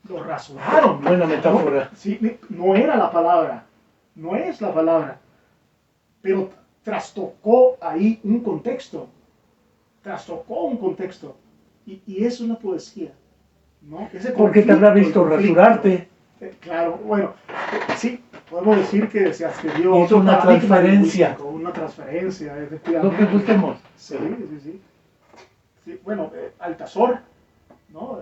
S2: Lo rasuraron.
S1: Buena metáfora.
S2: No, sí, no era la palabra, no es la palabra, pero trastocó ahí un contexto. Trastocó un contexto. Y eso es la poesía, ¿no? Ese
S1: Porque te habrá visto rasurarte.
S2: Claro, bueno, sí, podemos decir que se adquirió
S1: Hizo una transferencia.
S2: Una transferencia,
S1: Lo
S2: efectivamente.
S1: que gustemos.
S2: Sí. Sí, bueno, Altazor, ¿no?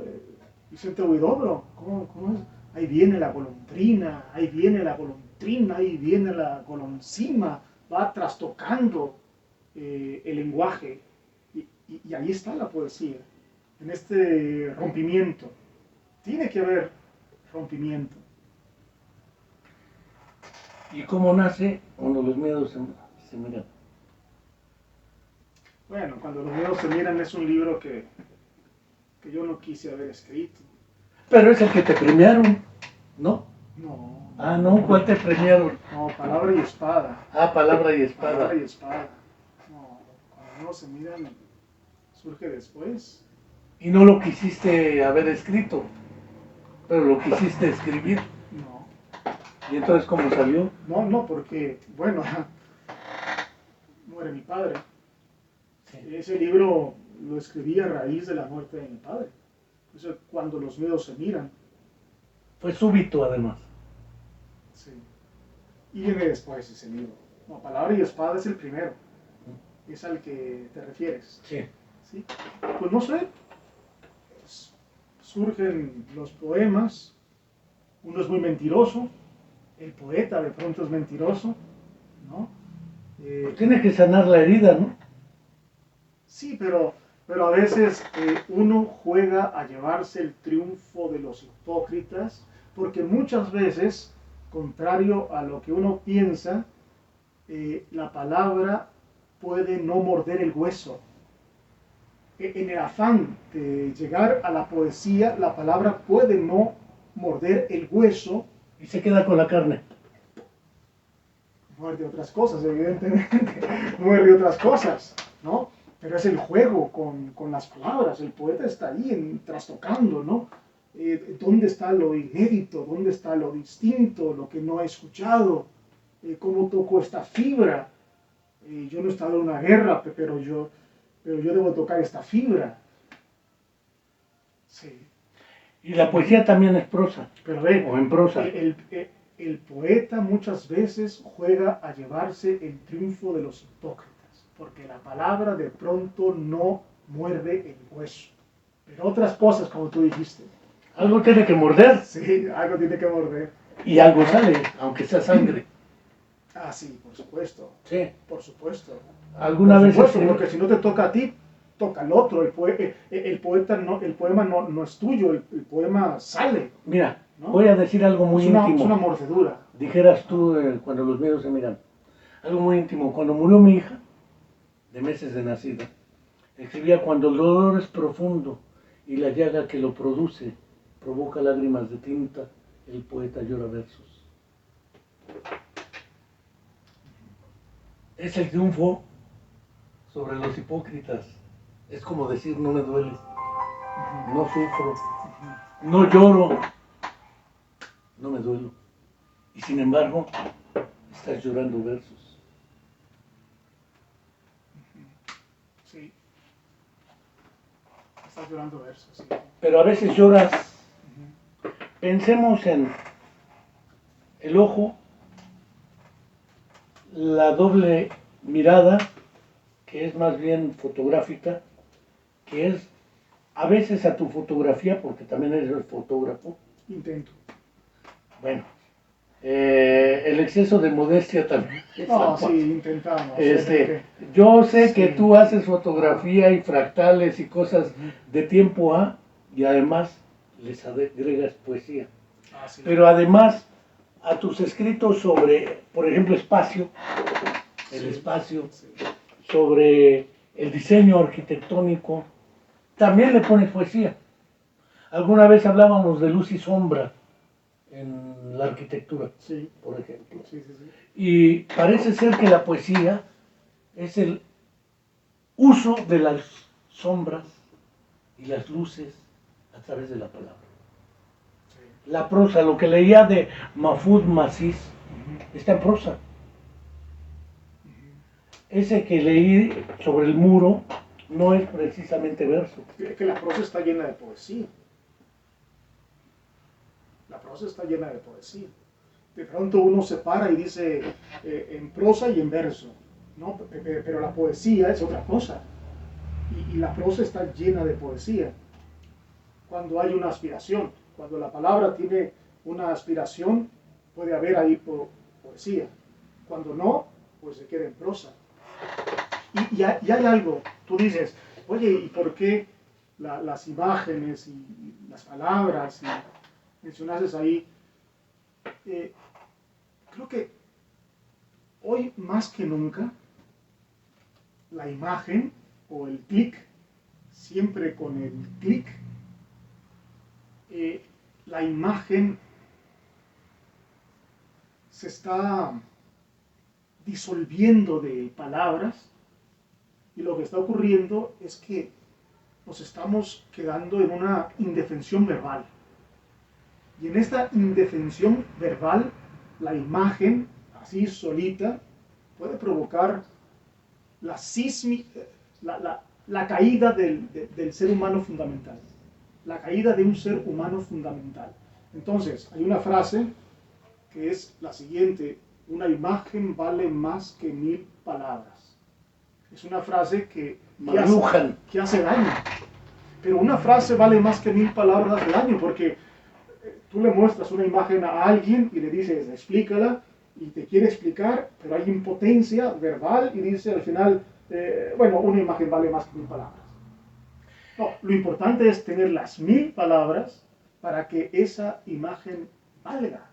S2: Vicente Huidobro, ¿cómo es? Ahí viene la golondrina, ahí viene la golondrina, ahí viene la golondrina, va trastocando el lenguaje. Y ahí está la poesía, en este rompimiento. Tiene que haber rompimiento.
S1: ¿Y cómo nace cuando los miedos se miran?
S2: Bueno, cuando los miedos se miran es un libro que yo no quise haber escrito.
S1: Pero es el que te premiaron, ¿no?
S2: No.
S1: Ah, no, ¿cuál te premiaron?
S2: No, Palabra y Espada.
S1: Ah, Palabra y Espada.
S2: Palabra y Espada. No, cuando los miedos se miran surge después.
S1: Y no lo quisiste haber escrito, pero lo quisiste escribir.
S2: No.
S1: ¿Y entonces cómo salió?
S2: No, porque, bueno, muere mi padre.
S1: Sí.
S2: Ese libro lo escribí a raíz de la muerte de mi padre. Eso es cuando los miedos se miran.
S1: Fue súbito, además.
S2: Sí. Y viene después ese libro. No, Palabra y Espada es el primero. Es al que te refieres.
S1: Sí.
S2: ¿Sí? Pues no sé. Surgen los poemas. Uno es muy mentiroso. El poeta de pronto es mentiroso, ¿no?
S1: Tiene que sanar la herida, ¿no?
S2: Sí, pero a veces uno juega a llevarse el triunfo de los hipócritas, porque muchas veces, contrario a lo que uno piensa, la palabra puede no morder el hueso. En el afán de llegar a la poesía, la palabra puede no morder el hueso.
S1: Y se queda con la carne.
S2: Muerde otras cosas, evidentemente. Muerde otras cosas, ¿no? Pero es el juego con las palabras. El poeta está ahí trastocando, ¿no? ¿Dónde está lo inédito? ¿Dónde está lo distinto? Lo que no he escuchado. ¿Cómo toco esta fibra? Yo no he estado en una guerra, pero yo debo tocar esta fibra. Sí.
S1: Y la poesía también es prosa.
S2: Pero ve,
S1: o en prosa.
S2: El poeta muchas veces juega a llevarse el triunfo de los hipócritas, porque la palabra de pronto no muerde el hueso. Pero otras cosas, como tú dijiste.
S1: Algo tiene que morder.
S2: Sí, algo tiene que morder.
S1: Y algo sale, aunque sea sangre.
S2: Ah, sí, por supuesto.
S1: Sí.
S2: Por supuesto.
S1: ¿Alguna vez
S2: Porque si no te toca a ti, toca al otro. El poema no es tuyo, el poema sale.
S1: Mira,
S2: ¿no?
S1: voy a decir algo muy íntimo.
S2: Es una mordedura.
S1: Dijeras tú cuando los miedos se miran. Algo muy íntimo. Cuando murió mi hija, de meses de nacida, escribía: cuando el dolor es profundo y la llaga que lo produce provoca lágrimas de tinta, el poeta llora versos. Es el triunfo sobre los hipócritas. Es como decir: no me duele, no sufro, no lloro, no me duelo. Y sin embargo, estás llorando versos.
S2: Sí. Estás llorando versos, sí.
S1: Pero a veces lloras. Pensemos en el ojo, la doble mirada, que es más bien fotográfica, que es a veces a tu fotografía, porque también eres el fotógrafo.
S2: Intento.
S1: Bueno, el exceso de modestia también.
S2: No, sí, intentamos.
S1: Yo sé
S2: sí.
S1: que tú haces fotografía y fractales y cosas de tiempo A, y además les agregas poesía.
S2: Ah, sí.
S1: Pero además a tus escritos sobre, por ejemplo, espacio, el espacio, sobre el diseño arquitectónico, también le pone poesía. Alguna vez hablábamos de luz y sombra en la arquitectura,
S2: Sí,
S1: por ejemplo.
S2: sí, sí, sí.
S1: Y parece ser que la poesía es el uso de las sombras y las luces a través de la palabra.
S2: Sí.
S1: La prosa, lo que leía de Mahfoud Massis, está en prosa. Ese que leí sobre el muro no es precisamente verso.
S2: Es que la prosa está llena de poesía. La prosa está llena de poesía. De pronto uno se para y dice en prosa y en verso, ¿no? Pero la poesía es otra cosa. Y la prosa está llena de poesía. Cuando hay una aspiración, cuando la palabra tiene una aspiración, puede haber ahí poesía. Cuando no, pues se queda en prosa. Y hay algo, tú dices, oye, ¿y por qué las imágenes y las palabras? Y mencionaste ahí, creo que hoy más que nunca, la imagen o el clic, siempre con el clic, la imagen se está disolviendo de palabras y lo que está ocurriendo es que nos estamos quedando en una indefensión verbal. Y en esta indefensión verbal, la imagen, así solita, puede provocar la caída del ser humano fundamental. La caída de un ser humano fundamental. Entonces, hay una frase que es la siguiente: una imagen vale más que 1000 palabras. Es una frase que hace daño. Pero una frase vale más que 1000 palabras de daño, porque tú le muestras una imagen a alguien y le dices, explícala, y te quiere explicar, pero hay impotencia verbal y dice al final, bueno, una imagen vale más que 1000 palabras. No, lo importante es tener las 1000 palabras para que esa imagen valga.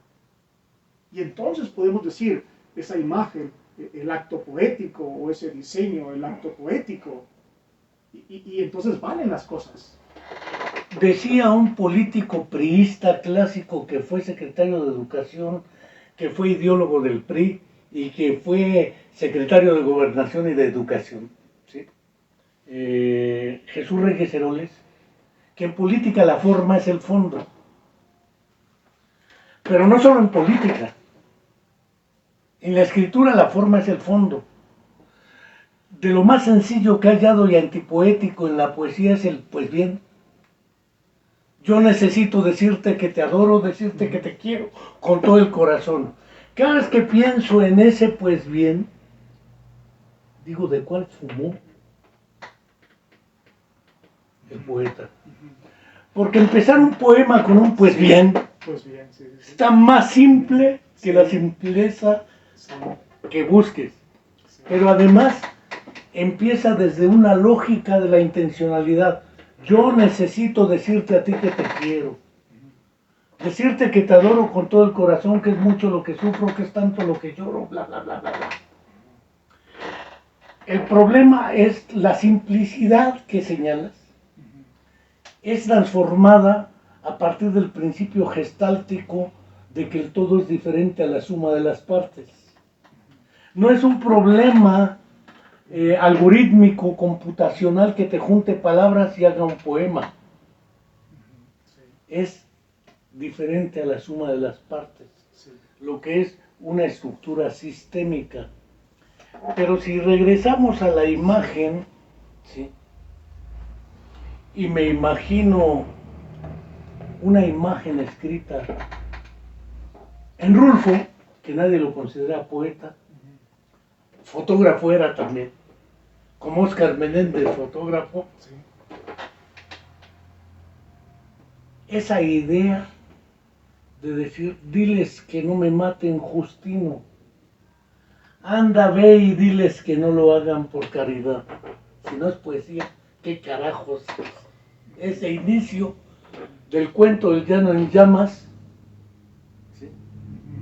S2: Y entonces podemos decir, esa imagen, el acto poético, o ese diseño, el acto poético, y entonces valen las cosas.
S1: Decía un político priista clásico que fue secretario de Educación, que fue ideólogo del PRI y que fue secretario de Gobernación y de Educación, ¿sí? Jesús Reyes Heroles, que en política la forma es el fondo. Pero no solo en política. En la escritura la forma es el fondo. De lo más sencillo que ha hallado y antipoético en la poesía es el pues bien. Yo necesito decirte que te adoro, decirte que te quiero con todo el corazón. Cada vez que pienso en ese pues bien, digo, ¿de cuál fumó el poeta? Porque empezar un poema con un pues bien,
S2: Sí.
S1: está más simple que la simpleza que busques. Pero además empieza desde una lógica de la intencionalidad. Yo necesito decirte a ti que te quiero. Decirte que te adoro con todo el corazón, que es mucho lo que sufro, que es tanto lo que lloro, bla, bla, bla, bla, bla. El problema es la simplicidad que señalas. Es transformada a partir del principio gestáltico de que el todo es diferente a la suma de las partes. No es un problema algorítmico, computacional, que te junte palabras y haga un poema. Es diferente a la suma de las partes, lo que es una estructura sistémica. Pero si regresamos a la imagen, ¿sí? Y me imagino una imagen escrita en Rulfo, que nadie lo considera poeta, fotógrafo era también, como Oscar Menéndez, fotógrafo.
S2: Sí.
S1: Esa idea de decir, diles que no me maten, Justino, anda, ve y diles que no lo hagan por caridad. Si no es poesía, ¿qué carajos es? Ese inicio del cuento del llano en llamas, ¿sí?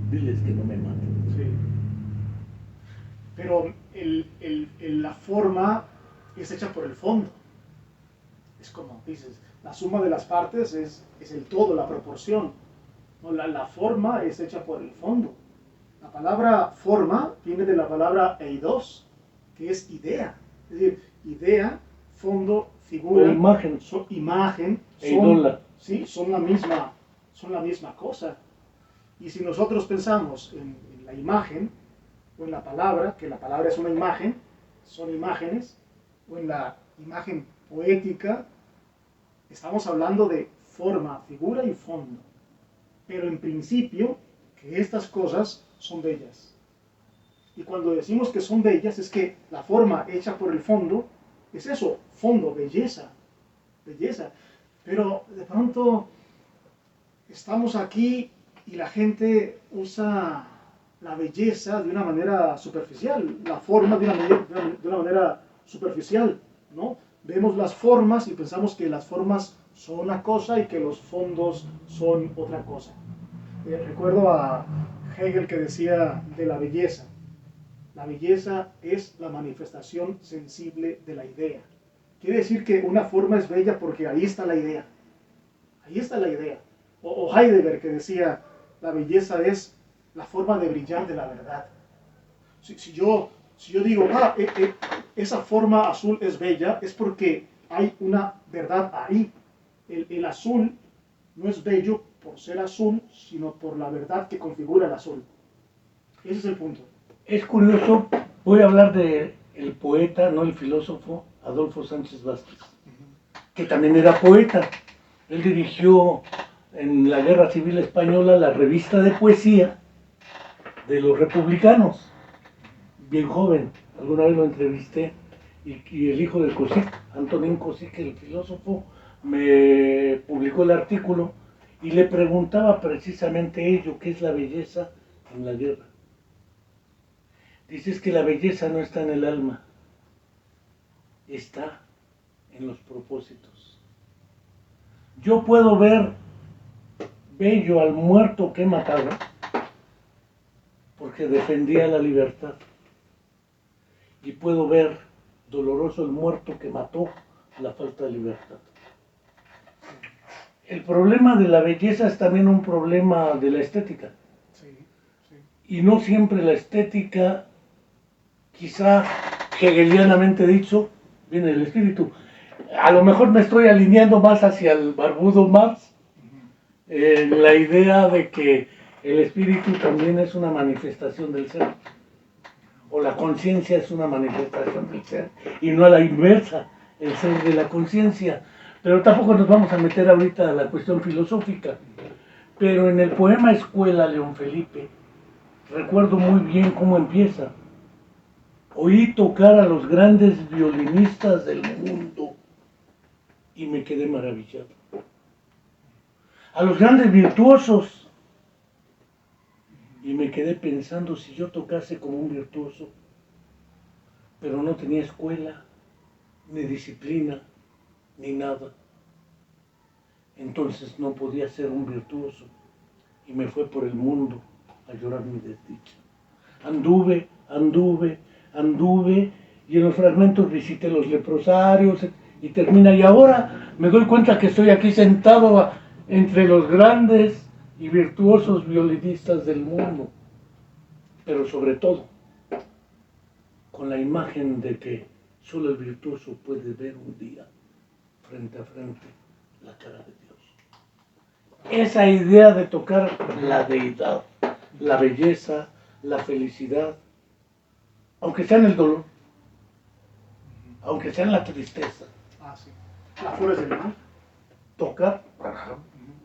S1: Diles que no me maten.
S2: Sí. Pero la forma es hecha por el fondo. Es como dices, la suma de las partes es el todo, la proporción. ¿No? La forma es hecha por el fondo. La palabra forma viene de la palabra eidos, que es idea. Es decir, idea, fondo, figura,
S1: o imagen,
S2: imagen sí, son la misma cosa. Y si nosotros pensamos en la imagen, o en la palabra, que la palabra es una imagen, son imágenes, o en la imagen poética, estamos hablando de forma, figura y fondo. Pero en principio, que estas cosas son bellas. Y cuando decimos que son bellas, es que la forma hecha por el fondo, es eso, fondo, belleza, belleza. Pero de pronto estamos aquí y la gente usa la belleza de una manera superficial, la forma de una manera superficial, ¿no? Vemos las formas y pensamos que las formas son una cosa y que los fondos son otra cosa. Recuerdo a Hegel que decía de la belleza es la manifestación sensible de la idea. Quiere decir que una forma es bella porque ahí está la idea. Ahí está la idea. O Heidegger que decía, la belleza es la forma de brillar de la verdad. Si yo digo, esa forma azul es bella, es porque hay una verdad ahí. El azul no es bello por ser azul, sino por la verdad que configura el azul. Ese es el punto.
S1: Es curioso, voy a hablar de el poeta, no el filósofo, Adolfo Sánchez Vázquez, que también era poeta. Él dirigió en la Guerra Civil Española la revista de poesía de los republicanos, bien joven. Alguna vez lo entrevisté y el hijo de Cosic, Antonín Cosic, el filósofo, me publicó el artículo y le preguntaba precisamente ello, ¿qué es la belleza en la guerra? Dices que la belleza no está en el alma, está en los propósitos. Yo puedo ver bello al muerto que he matado porque defendía la libertad. Y puedo ver doloroso el muerto que mató la falta de libertad. El problema de la belleza es también un problema de la estética.
S2: Sí, sí.
S1: Y no siempre la estética, quizá hegelianamente dicho, viene del espíritu. A lo mejor me estoy alineando más hacia el barbudo Marx, la idea de que el espíritu también es una manifestación del ser, o la conciencia es una manifestación del ser, y no a la inversa, el ser de la conciencia. Pero tampoco nos vamos a meter ahorita a la cuestión filosófica. Pero en el poema Escuela, León Felipe, recuerdo muy bien cómo empieza. Oí tocar a los grandes violinistas del mundo y me quedé maravillado. A los grandes virtuosos. Y me quedé pensando, si yo tocase como un virtuoso, pero no tenía escuela, ni disciplina, ni nada, entonces no podía ser un virtuoso. Y me fue por el mundo a llorar mi desdicha. Anduve, y en los fragmentos visité los leprosarios, y termina, y ahora me doy cuenta que estoy aquí sentado entre los grandes y virtuosos violinistas del mundo, pero sobre todo con la imagen de que solo el virtuoso puede ver un día frente a frente la cara de Dios. Esa idea de tocar la deidad, la belleza, la felicidad, aunque sea en el dolor, aunque sea en la tristeza.
S2: Sí. Las flores del mal.
S1: Tocar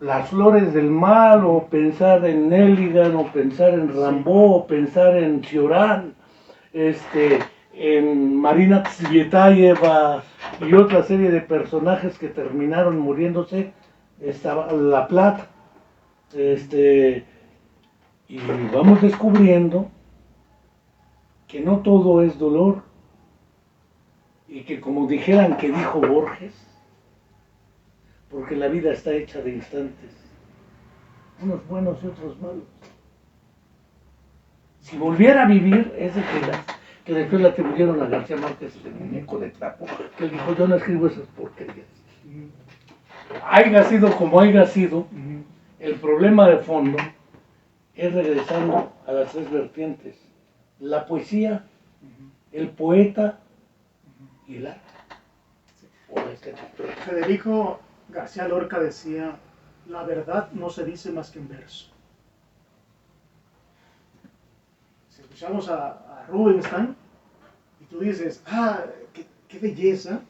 S1: las flores del mal, o pensar en Nelligan, o pensar en Rimbaud, o pensar en Cioran, en Marina Tsvetaeva y otra serie de personajes que terminaron muriéndose, estaba La Plata, y vamos descubriendo que no todo es dolor, y que como dijeran que dijo Borges, porque la vida está hecha de instantes, unos buenos y otros malos. Si volviera a vivir, es de que después le atribuyeron a García Márquez el muñeco de trapo, que él dijo, yo no escribo esas porquerías. Haya sido como haya sido, el problema de fondo es regresando a las tres vertientes: la poesía, el poeta y el arte. O la escritura.
S2: Federico García Lorca decía, la verdad no se dice más que en verso. Si escuchamos a Rubinstein y tú dices, qué belleza,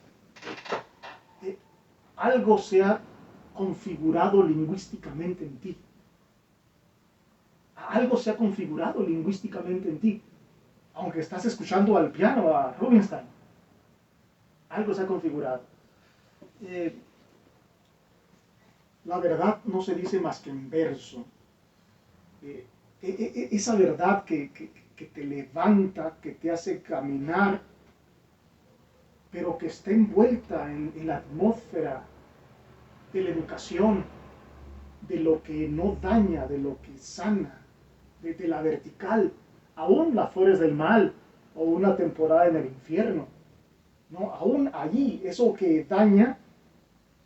S2: algo se ha configurado lingüísticamente en ti. Algo se ha configurado lingüísticamente en ti. Aunque estás escuchando al piano a Rubinstein, algo se ha configurado. La verdad no se dice más que en verso. Esa verdad que te levanta, que te hace caminar, pero que está envuelta en la atmósfera de la educación, de lo que no daña, de lo que sana, de la vertical, aún las flores del mal o una temporada en el infierno, ¿no? Aún allí, eso que daña,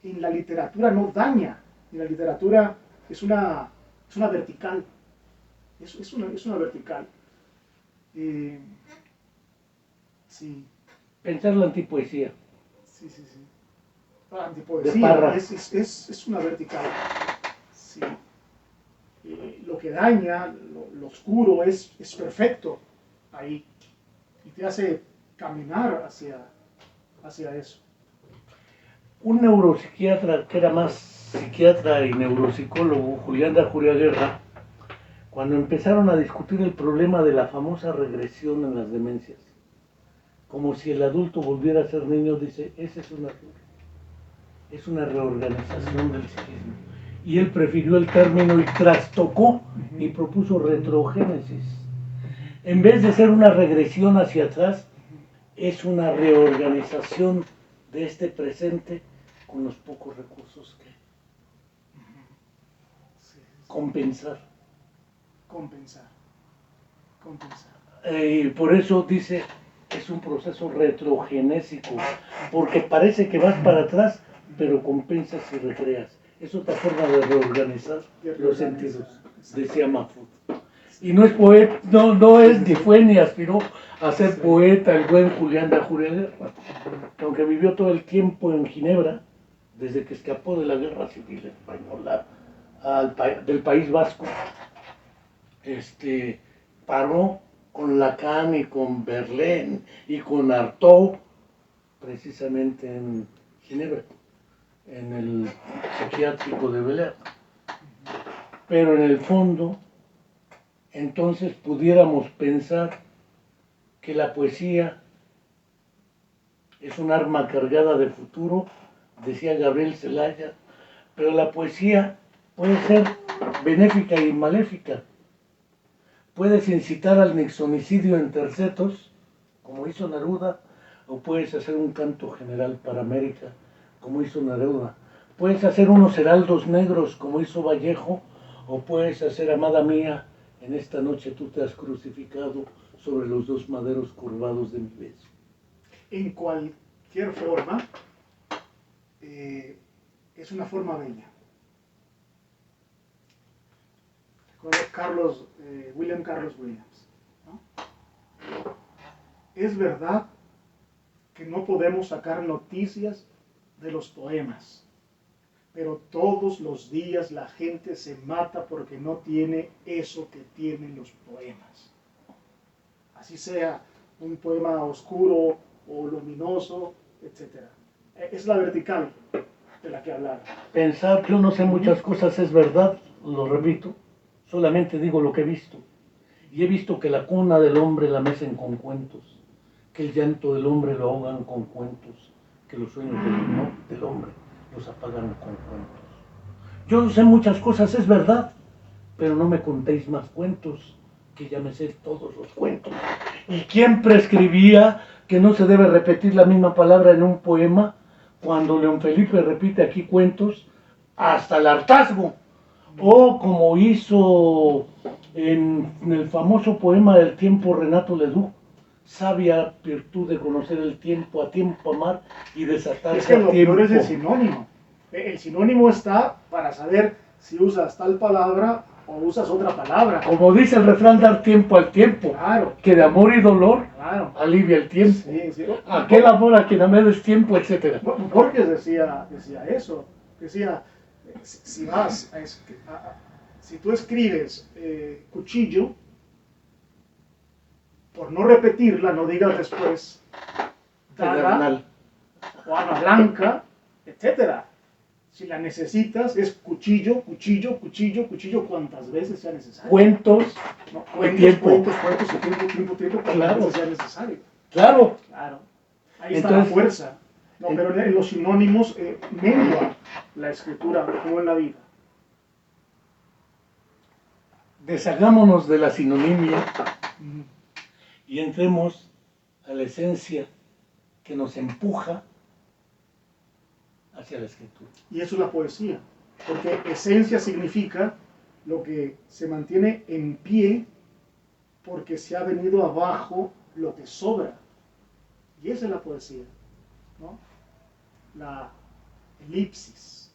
S2: en la literatura no daña, en la literatura es una vertical, es una vertical. Sí.
S1: Pensar la antipoesía.
S2: Sí. La antipoesía es una vertical. Sí. Lo que daña, lo oscuro es perfecto ahí y te hace caminar hacia eso.
S1: Un neuropsiquiatra que era más psiquiatra y neuropsicólogo, Julián de Ajuriaguerra, cuando empezaron a discutir el problema de la famosa regresión en las demencias, como si el adulto volviera a ser niño, dice, ese es una reorganización del psiquismo. Y él prefirió el término y trastocó y propuso retrogénesis. En vez de ser una regresión hacia atrás, es una reorganización de este presente con los pocos recursos que compensar. Por eso dice, es un proceso retrogenésico, porque parece que vas para atrás, pero compensas y recreas. Es otra forma de reorganizar los sentidos, decía Mahfoud. Y no es poeta, no es ni fue ni aspiró a ser poeta el buen Julián de Ajuriaguerra, aunque vivió todo el tiempo en Ginebra, desde que escapó de la guerra civil española del País Vasco. Paró con Lacan y con Verlaine y con Artaud, precisamente en Ginebra, en el psiquiátrico de Belair. Pero en el fondo, entonces pudiéramos pensar que la poesía es un arma cargada de futuro, decía Gabriel Zelaya, pero la poesía puede ser benéfica y maléfica. Puedes incitar al nixonicidio en tercetos, como hizo Neruda, o puedes hacer un canto general para América, como hizo Neruda. Puedes hacer unos heraldos negros, como hizo Vallejo, o puedes hacer, amada mía, en esta noche tú te has crucificado sobre los dos maderos curvados de mi beso.
S2: En cualquier forma, es una forma bella. William Carlos Williams, ¿no? Es verdad que no podemos sacar noticias de los poemas, pero todos los días la gente se mata porque no tiene eso que tienen los poemas. Así sea un poema oscuro o luminoso, etc. Es la vertical de la que hablar.
S1: Pensar, yo no sé muchas cosas, es verdad, lo repito. Solamente digo lo que he visto. Y he visto que la cuna del hombre la mecen con cuentos, que el llanto del hombre lo ahogan con cuentos, que los sueños del hombre los apagan con cuentos. Yo no sé muchas cosas, es verdad, pero no me contéis más cuentos, que ya me sé todos los cuentos. ¿Y quién prescribía que no se debe repetir la misma palabra en un poema cuando León Felipe repite aquí cuentos hasta el hartazgo? O como hizo en el famoso poema del tiempo Renato Leduc, sabia virtud de conocer el tiempo, a tiempo amar y desatarse
S2: Es que
S1: a
S2: lo
S1: tiempo.
S2: peor es el sinónimo. El sinónimo está para saber si usas tal palabra o usas otra palabra.
S1: Como dice el refrán, dar tiempo al tiempo,
S2: Claro,
S1: que de amor y dolor
S2: claro.
S1: alivia el tiempo.
S2: Sí, sí.
S1: Aquel amor a quien amé des tiempo, etc.
S2: Borges decía eso. Decía, si tú escribes cuchillo, por no repetirla, no digas después daga
S1: Pedernal.
S2: o arma blanca, etcétera. Si la necesitas, es cuchillo, cuchillo, cuchillo, cuchillo, cuantas veces sea necesario.
S1: Cuentos,
S2: No,
S1: tiempo.
S2: cuentos, y tiempo, cuantas
S1: Claro.
S2: veces sea necesario.
S1: claro.
S2: Claro. Ahí está
S1: Entonces,
S2: la fuerza. No, pero en los sinónimos mengua la escritura como en la vida.
S1: Deshagámonos de la sinonimia y entremos a la esencia que nos empuja hacia la escritura.
S2: Y eso es la poesía, porque esencia significa lo que se mantiene en pie porque se ha venido abajo lo que sobra. Y esa es la poesía, ¿no? La elipsis,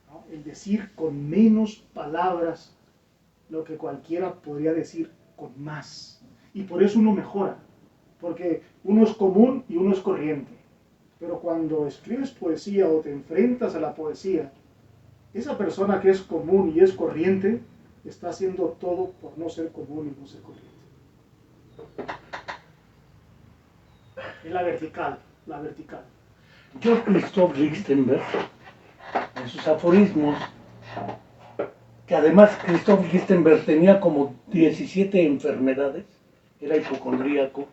S2: ¿no? El decir con menos palabras lo que cualquiera podría decir con más. Y por eso uno mejora, porque uno es común y uno es corriente. Pero cuando escribes poesía o te enfrentas a la poesía, esa persona que es común y es corriente está haciendo todo por no ser común y no ser corriente. Es la vertical, la vertical.
S1: Georg Christoph Lichtenberg, en sus aforismos, que además Christoph Lichtenberg tenía como 17 enfermedades, era hipocondríaco,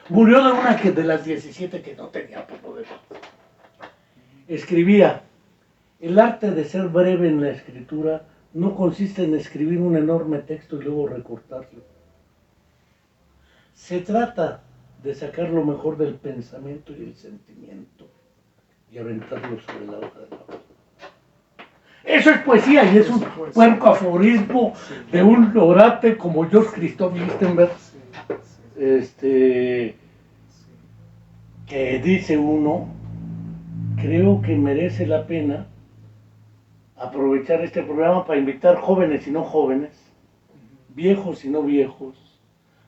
S1: murió de una de las 17 que no tenía por lo demás. Escribía: el arte de ser breve en la escritura no consiste en escribir un enorme texto y luego recortarlo. Se trata de sacar lo mejor del pensamiento y el sentimiento y aventarlo sobre la hoja de papel. Eso es poesía y es un puerco aforismo de un orate como Georg Christoph Lichtenberg, que dice uno: creo que merece la pena aprovechar este programa para invitar jóvenes y no jóvenes, viejos y no viejos,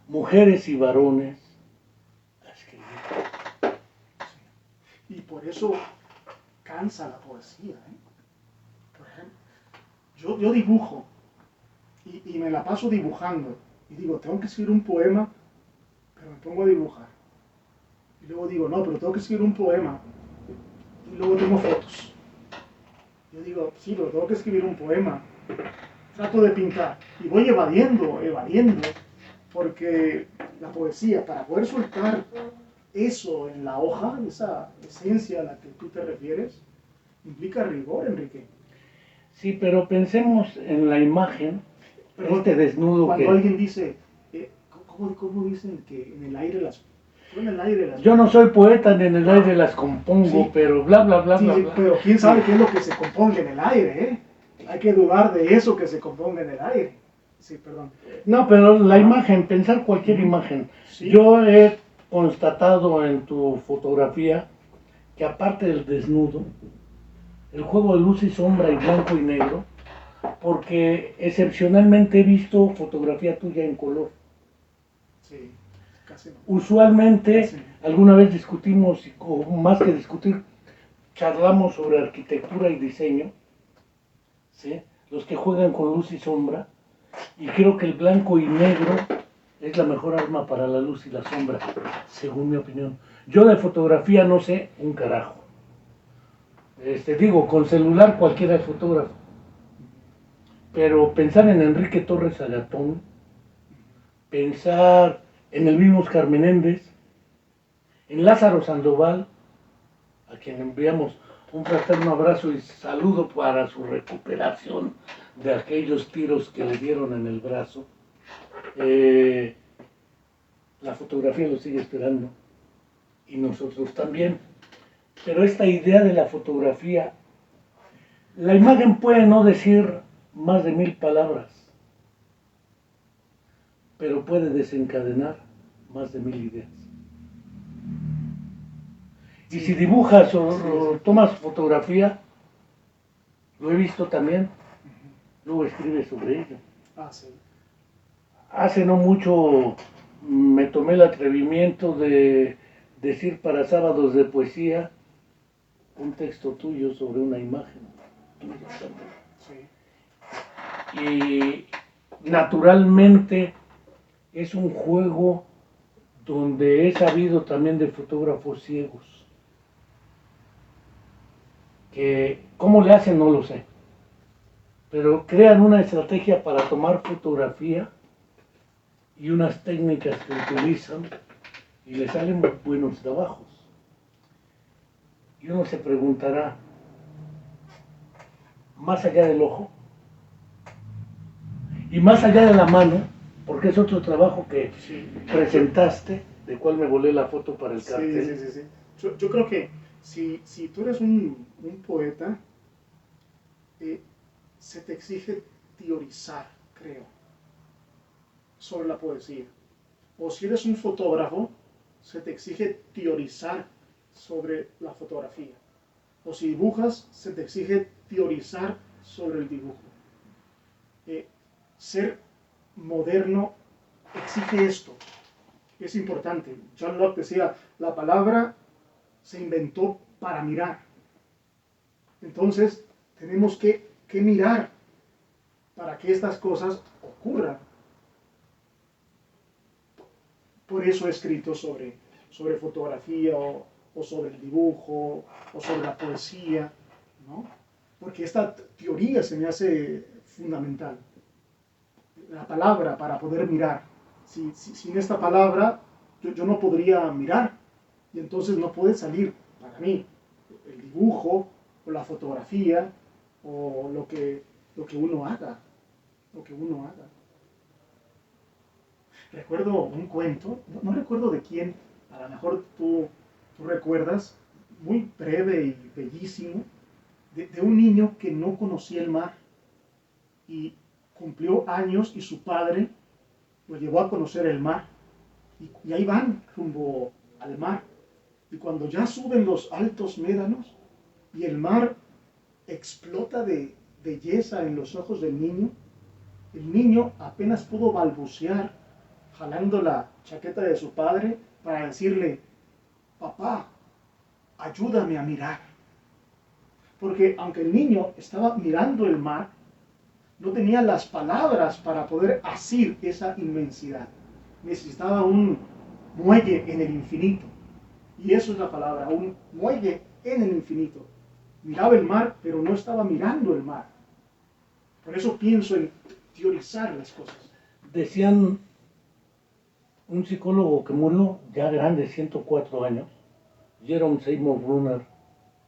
S1: mujeres y varones a escribir.
S2: Y por eso cansa la poesía, ¿eh? Por ejemplo, yo dibujo y me la paso dibujando y digo, tengo que escribir un poema, pero me pongo a dibujar. Y luego digo, no, pero tengo que escribir un poema y luego tengo fotos. Yo digo, sí, pero tengo que escribir un poema. Trato de pintar y voy evadiendo, porque la poesía, para poder soltar eso en la hoja, esa esencia a la que tú te refieres, implica rigor, Enrique.
S1: Sí, pero pensemos en la imagen,
S2: Pero
S1: este desnudo
S2: cuando
S1: que...
S2: alguien dice, ¿cómo dicen que en el aire las...
S1: Yo no soy poeta ni en el aire las compongo,
S2: sí,
S1: pero bla, bla, bla,
S2: sí,
S1: bla, bla.
S2: Pero quién sabe qué es lo que se componga en el aire, ¿eh? Hay que dudar de eso que se componga en el aire. Sí, perdón.
S1: No, pero la imagen, pensar cualquier imagen.
S2: Sí.
S1: Yo he constatado en tu fotografía que aparte del desnudo, el juego de luz y sombra y blanco y negro, porque excepcionalmente he visto fotografía tuya en color.
S2: Sí, casi no.
S1: Usualmente,
S2: Casi no.
S1: alguna vez discutimos, o más que discutir, charlamos sobre arquitectura y diseño, ¿sí? Los que juegan con luz y sombra, y creo que el blanco y negro es la mejor arma para la luz y la sombra, según mi opinión. Yo de fotografía no sé un carajo. Digo, con celular cualquiera es fotógrafo. Pero pensar en Enrique Torres Agatón, pensar en el mismo Oscar Menéndez, en Lázaro Sandoval, a quien enviamos un fraterno abrazo y saludo para su recuperación de aquellos tiros que le dieron en el brazo. La fotografía lo sigue esperando y nosotros también. Pero esta idea de la fotografía, la imagen puede no decir más de 1000 palabras, pero puede desencadenar más de 1000 ideas. Y si dibujas o tomas fotografía, lo he visto también, luego escribes sobre ello.
S2: Ah, sí.
S1: Hace no mucho me tomé el atrevimiento de decir para sábados de poesía un texto tuyo sobre una imagen tuya también.
S2: Sí.
S1: Y naturalmente es un juego donde he sabido también de fotógrafos ciegos. Que cómo le hacen no lo sé. Pero crean una estrategia para tomar fotografía y unas técnicas que utilizan y le salen buenos trabajos. Y uno se preguntará, más allá del ojo y más allá de la mano, porque es otro trabajo que presentaste, de cual me volé la foto para el cartel.
S2: Sí. Yo creo que si tú eres un poeta, se te exige teorizar, creo, sobre la poesía. O si eres un fotógrafo, se te exige teorizar sobre la fotografía. O si dibujas, se te exige teorizar sobre el dibujo. Ser moderno exige esto. Es importante. John Locke decía, la palabra se inventó para mirar. Entonces, tenemos que mirar para que estas cosas ocurran. Por eso he escrito sobre fotografía o sobre el dibujo o sobre la poesía, ¿no? Porque esta teoría se me hace fundamental. La palabra para poder mirar. Sin esta palabra yo no podría mirar y entonces no puede salir para mí el dibujo o la fotografía o lo que uno haga. Recuerdo un cuento, no recuerdo de quién, a lo mejor tú recuerdas, muy breve y bellísimo, de un niño que no conocía el mar y cumplió años y su padre lo llevó a conocer el mar y ahí van rumbo al mar y cuando ya suben los altos médanos y el mar explota de belleza en los ojos del niño, el niño apenas pudo balbucear jalando la chaqueta de su padre para decirle, papá, ayúdame a mirar. Porque aunque el niño estaba mirando el mar, no tenía las palabras para poder asir esa inmensidad. Necesitaba un muelle en el infinito. Y eso es la palabra, un muelle en el infinito. Miraba el mar, pero no estaba mirando el mar. Por eso pienso en teorizar las cosas.
S1: Decían un psicólogo que murió ya grande, 104 años, Jerome Seymour Brunner,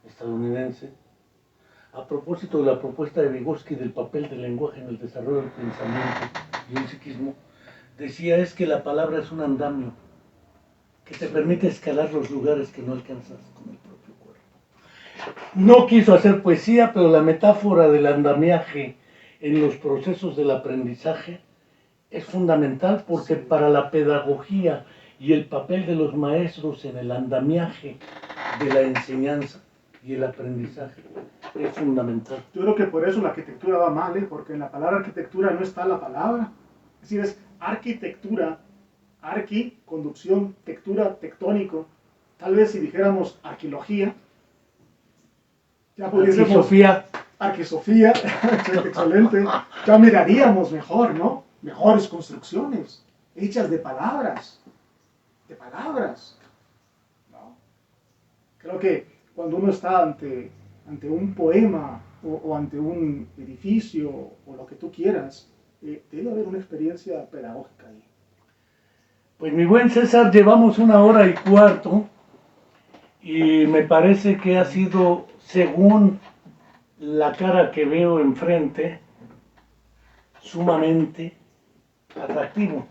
S1: estadounidense, a propósito de la propuesta de Vygotsky del papel del lenguaje en el desarrollo del pensamiento y el psiquismo, decía es que la palabra es un andamio que te permite escalar los lugares que no alcanzas con el propio cuerpo. No quiso hacer poesía, pero la metáfora del andamiaje en los procesos del aprendizaje es fundamental porque para la pedagogía y el papel de los maestros en el andamiaje de la enseñanza y el aprendizaje es fundamental.
S2: Yo creo que por eso la arquitectura va mal, porque en la palabra arquitectura no está la palabra. Es decir, es arquitectura, arqui, conducción, tectura, tectónico. Tal vez si dijéramos arqueología, ya pudiésemos... Arquisofía, excelente. Ya miraríamos mejor, ¿no? Mejores construcciones, hechas de palabras. ¿No? Creo que cuando uno está ante un poema o ante un edificio o lo que tú quieras, debe haber una experiencia pedagógica ahí.
S1: Pues mi buen César, llevamos 1 hora y cuarto y me parece que ha sido, según la cara que veo enfrente, sumamente atractivo.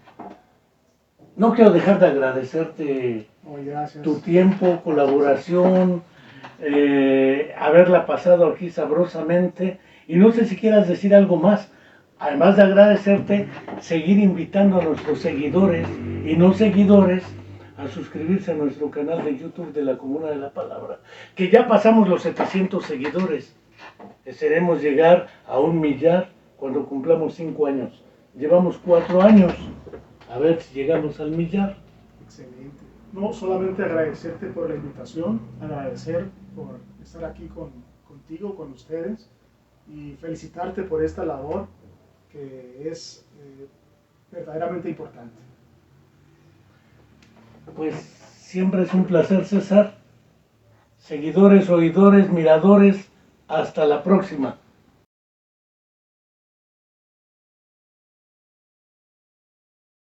S1: No quiero dejar de agradecerte tu tiempo, colaboración, haberla pasado aquí sabrosamente y no sé si quieras decir algo más, además de agradecerte, seguir invitando a nuestros seguidores y no seguidores a suscribirse a nuestro canal de YouTube de la Comuna de la Palabra, que ya pasamos los 700 seguidores. Esperemos llegar a 1.000.000 cuando cumplamos 5 años. Llevamos 4 años, a ver si llegamos al 1.000.000.
S2: Excelente. No solamente agradecerte por la invitación, agradecer por estar aquí contigo, con ustedes, y felicitarte por esta labor que es verdaderamente importante.
S1: Pues siempre es un placer, César. Seguidores, oidores, miradores, hasta la próxima.